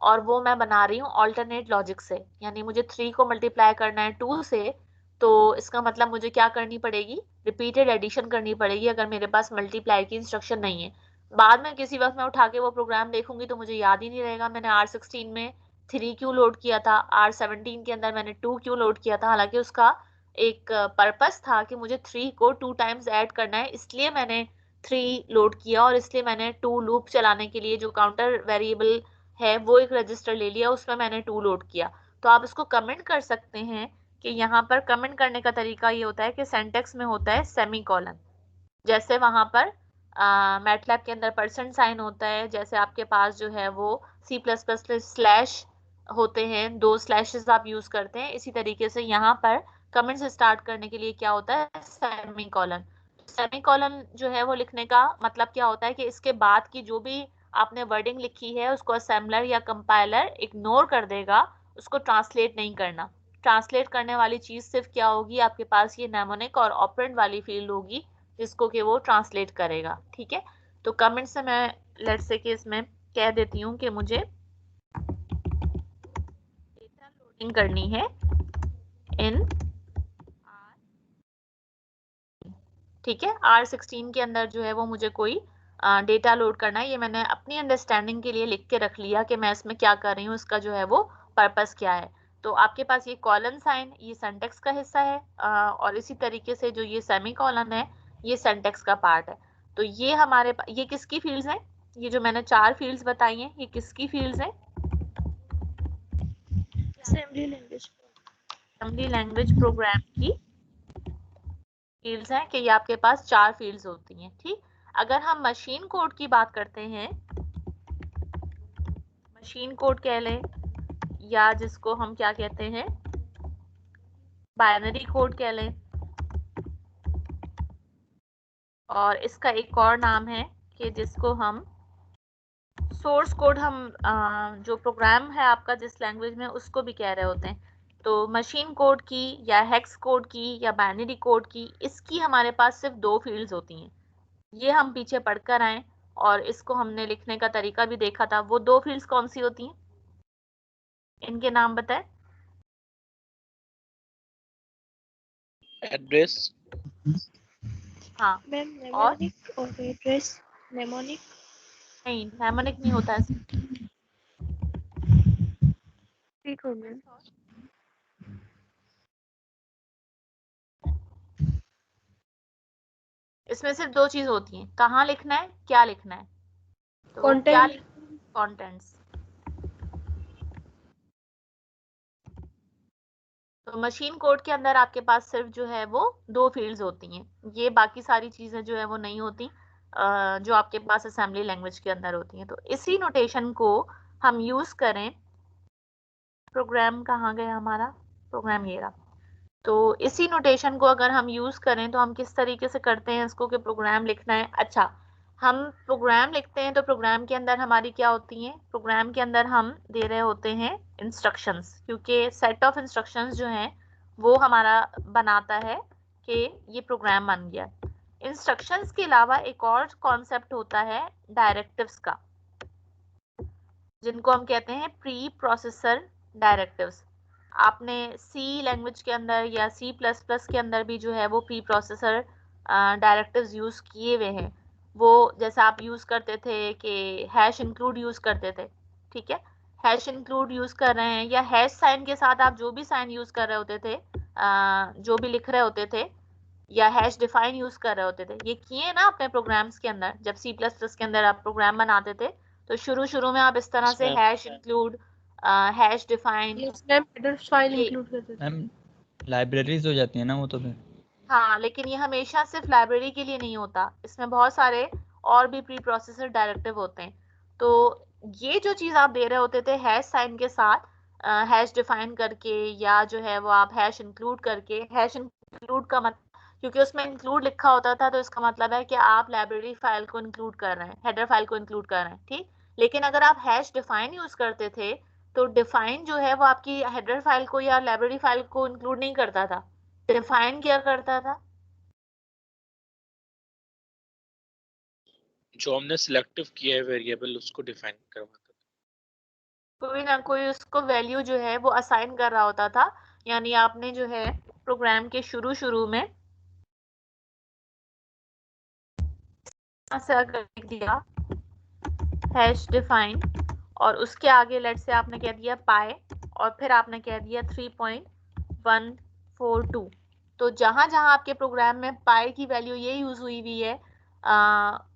और वो मैं बना रही हूँ ऑल्टरनेट लॉजिक से, यानी मुझे 3 को मल्टीप्लाई करना है 2 से, तो इसका मतलब मुझे क्या करनी पड़ेगी, रिपीटेड एडिशन करनी पड़ेगी अगर मेरे पास मल्टीप्लाई की इंस्ट्रक्शन नहीं है। बाद में किसी वक्त मैं उठा के वो प्रोग्राम देखूंगी तो मुझे याद ही नहीं रहेगा मैंने R16 में 3 क्यों लोड किया था, R17 के अंदर मैंने 2 क्यों लोड किया था। हालांकि उसका एक पर्पस था कि मुझे 3 को 2 टाइम्स ऐड करना है, इसलिए मैंने 3 लोड किया, और इसलिए मैंने 2 लूप चलाने के लिए जो काउंटर वेरिएबल है वो एक रजिस्टर ले लिया, उसमें मैंने 2 लोड किया। तो आप इसको कमेंट कर सकते हैं कि यहाँ पर कमेंट करने का तरीका ये होता है कि सेंटेक्स में होता है सेमीकोलन। जैसे वहां पर मैटलैब के अंदर परसेंट साइन होता है, जैसे आपके पास जो है वो C++ में स्लैश होते हैं, 2 स्लैशेस आप यूज करते हैं, इसी तरीके से यहाँ पर कमेंट से स्टार्ट करने के लिए क्या होता है, सेमीकोलन। सेमीकोलन जो है वो लिखने का मतलब क्या होता है कि इसके बाद की जो भी आपने वर्डिंग लिखी है उसको असेंबलर या कंपाइलर इग्नोर कर देगा, उसको ट्रांसलेट नहीं करना। ट्रांसलेट करने वाली चीज सिर्फ क्या होगी, आपके पास ये नेमोनिक और ऑपरेंड वाली फील्ड होगी जिसको कि वो ट्रांसलेट करेगा, ठीक है। तो कमेंट से मैं लेट्स से कि इसमें कह देती हूँ कि मुझे डेटा लोडिंग करनी है इन, ठीक है, R16 के अंदर जो है वो मुझे कोई डेटा लोड करना है। ये मैंने अपनी अंडरस्टैंडिंग के लिए लिख के रख लिया कि मैं इसमें क्या कर रही हूँ, इसका जो है वो पर्पस क्या है। तो आपके पास ये कॉलन साइन ये सिंटैक्स का हिस्सा है और इसी तरीके से जो ये सेमीकोलन है ये सिंटैक्स का पार्ट है। तो ये हमारे ये किसकी फील्ड्स हैं? ये जो मैंने 4 फील्ड्स बताई हैं ये किसकी फील्ड्स हैं? असेंबली लैंग्वेज प्रोग्राम की फील्ड्स हैं कि ये आपके पास 4 फील्ड्स होती हैं। ठीक, अगर हम मशीन कोड की बात करते हैं, मशीन कोड कह लें या जिसको हम क्या कहते हैं बाइनरी कोड कह लें, और इसका एक और नाम है कि जिसको हम सोर्स कोड, हम जो प्रोग्राम है आपका जिस लैंग्वेज में उसको भी कह रहे होते हैं। तो मशीन कोड की या हेक्स कोड की या बाइनरी कोड की, इसकी हमारे पास सिर्फ 2 फील्ड्स होती हैं। ये हम पीछे पढ़कर आए और इसको हमने लिखने का तरीका भी देखा था। वो 2 फील्ड्स कौन सी होती हैं? इनके नाम बताएं। एड्रेस, हाँ, मैम और नेमोनिक और एड्रेस। नेमोनिक नहीं, नेमोनिक नहीं होता है। ठीक हो मैम। इसमें सिर्फ 2 चीज होती हैं, कहाँ लिखना है, क्या लिखना है। तो Content. क्या कंटेंट्स। तो मशीन कोड के अंदर आपके पास सिर्फ जो है वो 2 फील्ड्स होती हैं, ये बाकी सारी चीजें जो है वो नहीं होती जो आपके पास असेंबली लैंग्वेज के अंदर होती हैं। तो इसी नोटेशन को हम यूज करें। प्रोग्राम कहाँ गया हमारा? प्रोग्राम ये रहा। तो इसी नोटेशन को अगर हम यूज करें तो हम किस तरीके से करते हैं इसको कि प्रोग्राम लिखना है। अच्छा, हम प्रोग्राम लिखते हैं तो प्रोग्राम के अंदर हमारी क्या होती हैं? प्रोग्राम के अंदर हम दे रहे होते हैं इंस्ट्रक्शंस, क्योंकि सेट ऑफ इंस्ट्रक्शंस जो हैं वो हमारा बनाता है कि ये प्रोग्राम बन गया। इंस्ट्रक्शंस के अलावा एक और कॉन्सेप्ट होता है डायरेक्टिव्स का, जिनको हम कहते हैं प्री प्रोसेसर डायरेक्टिव्स। आपने सी लैंग्वेज के अंदर या C++ के अंदर भी जो है वो प्री प्रोसेसर डायरेक्टिव्स यूज किए हुए हैं। वो जैसा आप यूज करते थे कि हैश इंक्लूड यूज करते थे, ठीक है, हैश इंक्लूड यूज कर रहे हैं, या हैश साइन के साथ आप जो भी साइन यूज कर रहे होते थे, जो भी लिख रहे होते थे, या हैश डिफाइन यूज कर रहे होते थे, ये किए ना अपने प्रोग्राम्स के अंदर। जब C++ के अंदर आप प्रोग्राम बनाते थे तो शुरू में आप इस तरह से hash include, hash define, Yes, ma'am header file ये- इंक्लूड करते थे। मैम लाइब्रेरीज हो जाती है ना वो तो फिर। हाँ, लेकिन ये हमेशा सिर्फ लाइब्रेरी के लिए नहीं होता, इसमें बहुत सारे और भी प्री प्रोसेसर डायरेक्टिव होते हैं। तो ये जो चीज आप दे रहे होते थे हैश साइन के साथ, हैश डिफाइन करके, या जो है वो आप हैश इंक्लूड करके, हैश इंक्लूड का मतलब क्योंकि उसमें इंक्लूड लिखा होता था तो इसका मतलब है कि आप लाइब्रेरी फाइल को इंक्लूड कर रहे हैं, हेडर फाइल को इंक्लूड कर रहे हैं, ठीक। लेकिन अगर आप हैश डिफाइन यूज करते थे तो डिफाइन जो है वो आपकी हेडर फाइल को या लाइब्रेरी फाइल को इंक्लूड नहीं करता था। डिफाइन क्या करता था? जो हमने सिलेक्टिव किया है वेरिएबल उसको डिफाइन करवाता था। कोई ना कोई उसको वैल्यू जो है वो असाइन कर रहा होता था। यानी आपने जो है प्रोग्राम के शुरू में से अगर लिख दिया हैश डिफाइन और उसके आगे लेट से आपने कह दिया पाई और फिर आपने कह दिया 3.142, तो जहां जहां आपके प्रोग्राम में पाई की वैल्यू ये यूज हुई है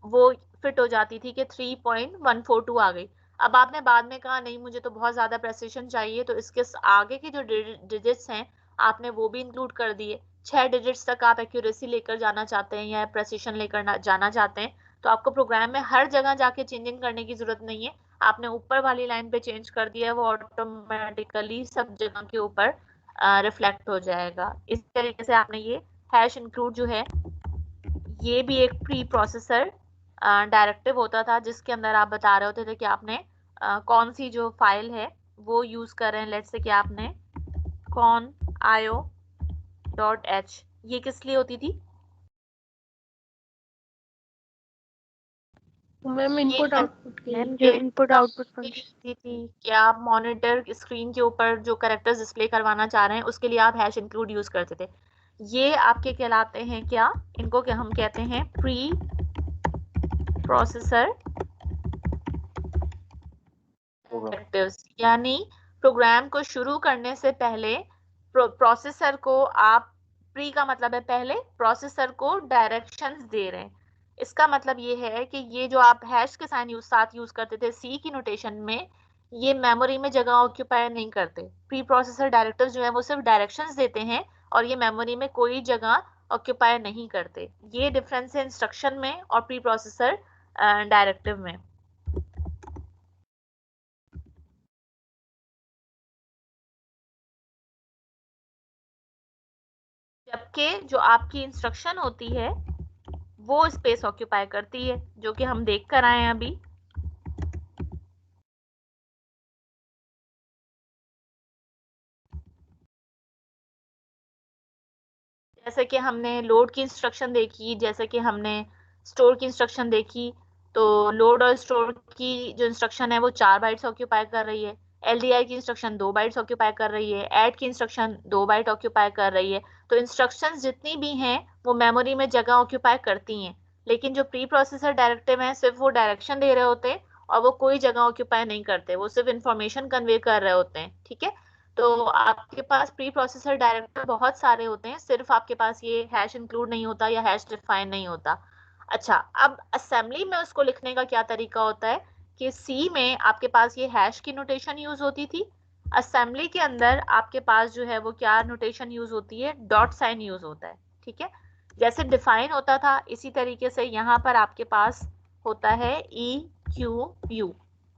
वो फिट हो जाती थी कि 3.142 आ गई। अब आपने बाद में कहा नहीं मुझे तो बहुत ज्यादा प्रेसिशन चाहिए, तो इसके आगे के जो डिजिट्स हैं आपने वो भी इंक्लूड कर दिए। 6 डिजिट्स तक आप एक्यूरेसी लेकर जाना चाहते हैं या प्रेसिशन लेकर जाना चाहते हैं तो आपको प्रोग्राम में हर जगह जाके चेंजिंग करने की जरूरत नहीं है। आपने ऊपर वाली लाइन पे चेंज कर दिया है, वो ऑटोमेटिकली सब जगह के ऊपर रिफ्लेक्ट हो जाएगा। इस तरीके से आपने ये हैश इंक्लूड जो है ये भी एक प्री प्रोसेसर डायरेक्टिव होता था जिसके अंदर आप बता रहे होते थे कि आपने कौन सी जो फाइल है वो यूज कर रहे हैं। लेट्स से कि आपने conio.h, ये किस लिए होती थी? मैम इनपुट आउटपुट के मैम लिए। जो इनपुट आउटपुट फंक्शन थी कि आप मॉनिटर स्क्रीन के ऊपर जो कैरेक्टर्स डिस्प्ले करवाना चाह रहे हैं उसके लिए आप हैश इंक्लूड यूज करते थे। ये आपके कहलाते हैं क्या? इनको क्या हम कहते हैं? Pre processor directives. यानी प्रोग्राम को शुरू करने से पहले प्रोसेसर को आप, प्री का मतलब है पहले, प्रोसेसर को डायरेक्शंस दे रहे हैं। इसका मतलब ये है कि ये जो आप हैश के साथ यूज करते थे सी की नोटेशन में, ये मेमोरी में जगह ऑक्यूपाई नहीं करते। प्री प्रोसेसर डायरेक्टर्स जो है वो सिर्फ डायरेक्शंस देते हैं और ये मेमोरी में कोई जगह ऑक्यूपाई नहीं करते। ये डिफरेंस है इंस्ट्रक्शन में और प्री प्रोसेसर डायरेक्टिव में। जबकि जो आपकी इंस्ट्रक्शन होती है वो स्पेस ऑक्यूपाई करती है, जो कि हम देख कर आए हैं अभी। जैसे कि हमने लोड की इंस्ट्रक्शन देखी, जैसे कि हमने स्टोर की इंस्ट्रक्शन देखी, तो लोड और स्टोर की जो इंस्ट्रक्शन है वो 4 बाइट्स ऑक्यूपाई कर रही है। एलडीआई की इंस्ट्रक्शन 2 बाइट्स ऑक्यूपाई कर रही है। ऐड की इंस्ट्रक्शन 2 बाइट ऑक्यूपाई कर रही है। तो इंस्ट्रक्शंस जितनी भी हैं वो मेमोरी में जगह ऑक्यूपाई करती हैं, लेकिन जो प्री प्रोसेसर डायरेक्टिव है सिर्फ वो डायरेक्शन दे रहे होते हैं और वो कोई जगह ऑक्यूपाई नहीं करते, वो सिर्फ इंफॉर्मेशन कन्वे कर रहे होते हैं। ठीक है, तो आपके पास प्री प्रोसेसर डायरेक्टर बहुत सारे होते हैं, सिर्फ आपके पास ये हैश इंक्लूड नहीं होता या हैश डिफाइन नहीं होता। अच्छा, अब असेंबली में उसको लिखने का क्या तरीका होता है कि सी में आपके पास ये हैश की नोटेशन यूज होती थी, असेंबली के अंदर आपके पास जो है वो क्या नोटेशन यूज होती है, डॉट साइन यूज होता है। ठीक है, जैसे डिफाइन होता था इसी तरीके से यहाँ पर आपके पास होता है EQU,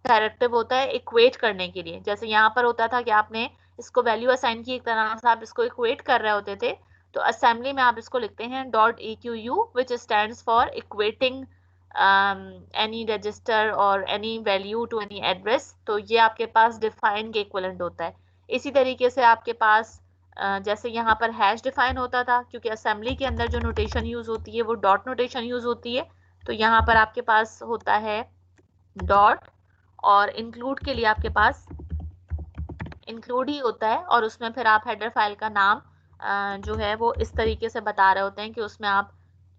डायरेक्टिव होता है इक्वेट करने के लिए। जैसे यहाँ पर होता था कि आपने इसको वैल्यू असाइन की, एक तरह से आप इसको इक्वेट कर रहे होते थे, तो असेंबली में आप इसको लिखते हैं .equ which stands for equating any register or any value to any address। तो ये आपके पास डिफाइन के इक्विवेलेंट होता है। इसी तरीके से आपके पास जैसे यहाँ पर हैश डिफाइन होता था, क्योंकि असेंबली के अंदर जो नोटेशन यूज होती है वो डॉट नोटेशन यूज होती है, तो यहाँ पर आपके पास होता है डॉट, और इंक्लूड के लिए आपके पास इंक्लूड ही होता है, और उसमें फिर आप हेडर फाइल का नाम जो है वो इस तरीके से बता रहे होते हैं कि उसमें आप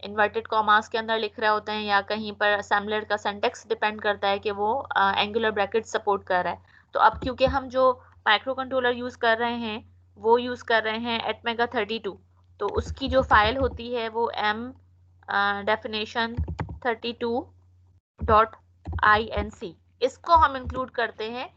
इन्वर्टेड कॉमास के अंदर लिख रहे होते हैं, या कहीं पर असेंबलर का सिंटैक्स डिपेंड करता है कि वो एंगुलर ब्रैकेट सपोर्ट कर रहा है। तो अब क्योंकि हम जो माइक्रो कंट्रोलर यूज कर रहे हैं वो यूज कर रहे हैं एटमेगा 32, तो उसकी जो फाइल होती है वो definition32.inc, इसको हम इंक्लूड करते हैं।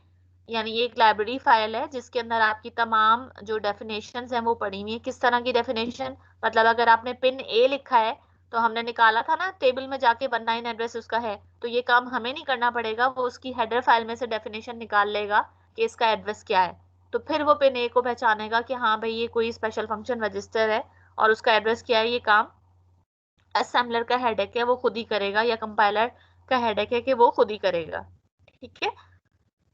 यानी ये एक लाइब्रेरी फाइल है जिसके अंदर आपकी तमाम जो डेफिनेशंस हैं वो पड़ी हुई है। किस तरह की डेफिनेशन, मतलब अगर आपने पिन A लिखा है तो हमने निकाला था ना टेबल में जाके 19 एड्रेस उसका है, तो ये काम हमें नहीं करना पड़ेगा, वो उसकी हेडर फाइल में से डेफिनेशन निकाल लेगा कि इसका एड्रेस क्या है, तो फिर वो पिन A को पहचानेगा कि हाँ भाई ये कोई स्पेशल फंक्शन रजिस्टर है और उसका एड्रेस क्या है। ये काम असेंबलर का हेडेक है वो खुद ही करेगा, या कंपाइलर का हेडेक है कि वो खुद ही करेगा। ठीक है,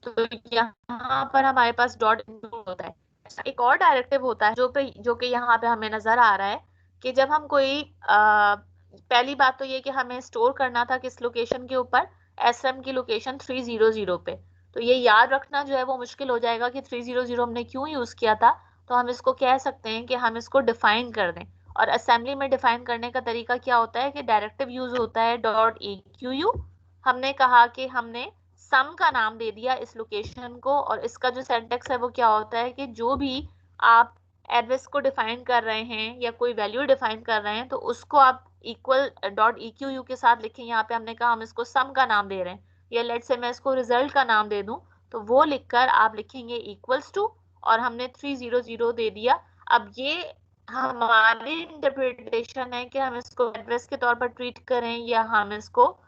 तो यहाँ पर हमारे पास डॉट इंक्लूड होता है। एक और डायरेक्टिव होता है जो कि यहाँ पे हमें नजर आ रहा है कि जब हम कोई पहली बात तो ये कि हमें स्टोर करना था किस लोकेशन के ऊपर, SRAM की लोकेशन 300 पे। तो ये याद रखना जो है वो मुश्किल हो जाएगा कि 300 हमने क्यों यूज किया था, तो हम इसको कह सकते हैं कि हम इसको डिफाइन कर दें। और असेंबली में डिफाइन करने का तरीका क्या होता है कि डायरेक्टिव यूज होता है .equ। हमने कहा कि हमने सम का नाम दे दिया इस लोकेशन को, और इसका जो सिंटैक्स है वो क्या होता है कि जो भी आप एड्रेस को डिफाइन कर रहे हैं या कोई वैल्यू डिफाइन कर रहे हैं तो उसको आप इक्वल .equ के साथ लिखें। यहाँ पे हमने कहा हम इसको सम का नाम दे रहे हैं, या लेट से मैं इसको रिजल्ट का नाम दे दूं, तो वो लिखकर आप लिखेंगे इक्वल्स टू, और हमने 300 दे दिया। अब ये हमारी इंटरप्रिटेशन है कि हम इसको एड्रेस के तौर पर ट्रीट करें या हम इसको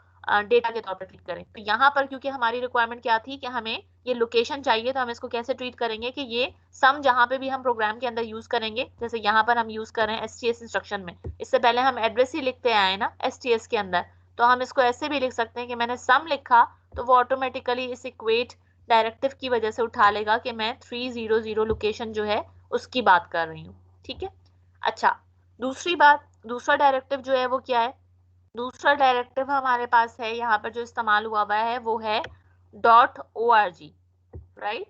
डेटा के तौर पर ट्रीट करें। तो यहाँ पर क्योंकि हमारी रिक्वायरमेंट क्या थी कि हमें ये लोकेशन चाहिए, तो हम इसको कैसे ट्रीट करेंगे कि ये सम जहाँ पे भी हम प्रोग्राम के अंदर यूज करेंगे, जैसे यहाँ पर हम यूज कर रहे हैं STS इंस्ट्रक्शन में, इससे पहले हम एड्रेस ही लिखते आए ना STS के अंदर, तो हम इसको ऐसे भी लिख सकते हैं कि मैंने सम लिखा तो वो ऑटोमेटिकली इस इक्वेट डायरेक्टिव की वजह से उठा लेगा कि मैं 300 लोकेशन जो है उसकी बात कर रही हूँ। ठीक है, अच्छा दूसरी बात, दूसरा डायरेक्टिव जो है वो क्या है, दूसरा डायरेक्टिव हमारे पास है यहाँ पर जो इस्तेमाल हुआ है वो है .org, राइट।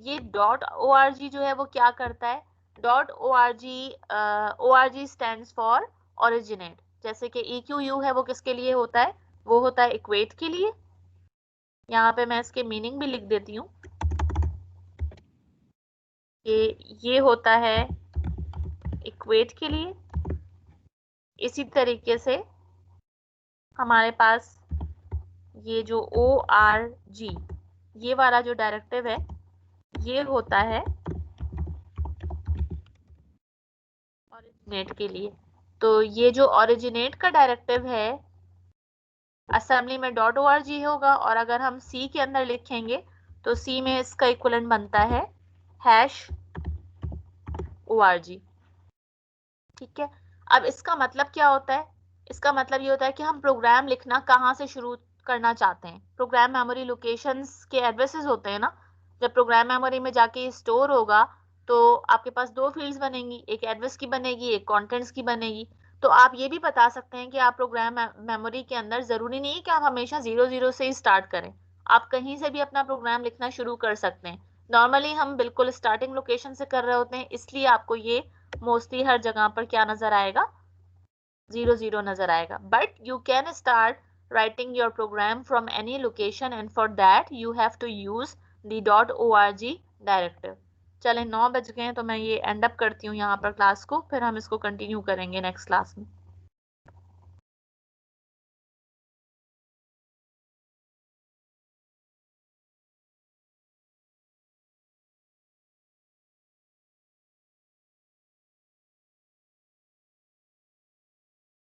ये .org जो है वो क्या करता है, .org स्टैंड्स फॉर ओरिजिनेट। जैसे कि EQU है वो किसके लिए होता है, वो होता है इक्वेट के लिए। यहाँ पे मैं इसके मीनिंग भी लिख देती हूँ। ये होता है इक्वेट के लिए। इसी तरीके से हमारे पास ये जो ORG ये वाला जो डायरेक्टिव है ये होता है ओरिजिनेट के लिए। तो ये जो ओरिजिनेट का डायरेक्टिव है असेंबली में .org होगा, और अगर हम C के अंदर लिखेंगे तो C में इसका इक्विवेलेंट बनता है #org। ठीक है, अब इसका मतलब क्या होता है? इसका मतलब ये होता है कि हम प्रोग्राम लिखना कहाँ से शुरू करना चाहते हैं। प्रोग्राम मेमोरी लोकेशंस के एड्रेसेस होते हैं ना, जब प्रोग्राम मेमोरी में जाके स्टोर होगा तो आपके पास दो फील्ड्स बनेंगी, एक एड्रेस की बनेगी, एक कंटेंट्स की बनेगी। तो आप ये भी बता सकते हैं कि आप प्रोग्राम मेमोरी के अंदर जरूरी नहीं है कि आप हमेशा 0 से ही स्टार्ट करें, आप कहीं से भी अपना प्रोग्राम लिखना शुरू कर सकते हैं। नॉर्मली हम बिल्कुल स्टार्टिंग लोकेशन से कर रहे होते हैं, इसलिए आपको ये मोस्टली हर जगह पर क्या नजर आएगा? 0 नजर आएगा। But you can start writing your program from any location and for that you have to use the .org directive। चले 9 बज गए हैं तो मैं ये एंड अप करती हूँ यहाँ पर क्लास को, फिर हम इसको कंटिन्यू करेंगे नेक्स्ट क्लास में।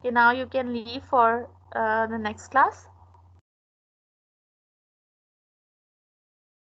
Okay, now you can leave for the next class.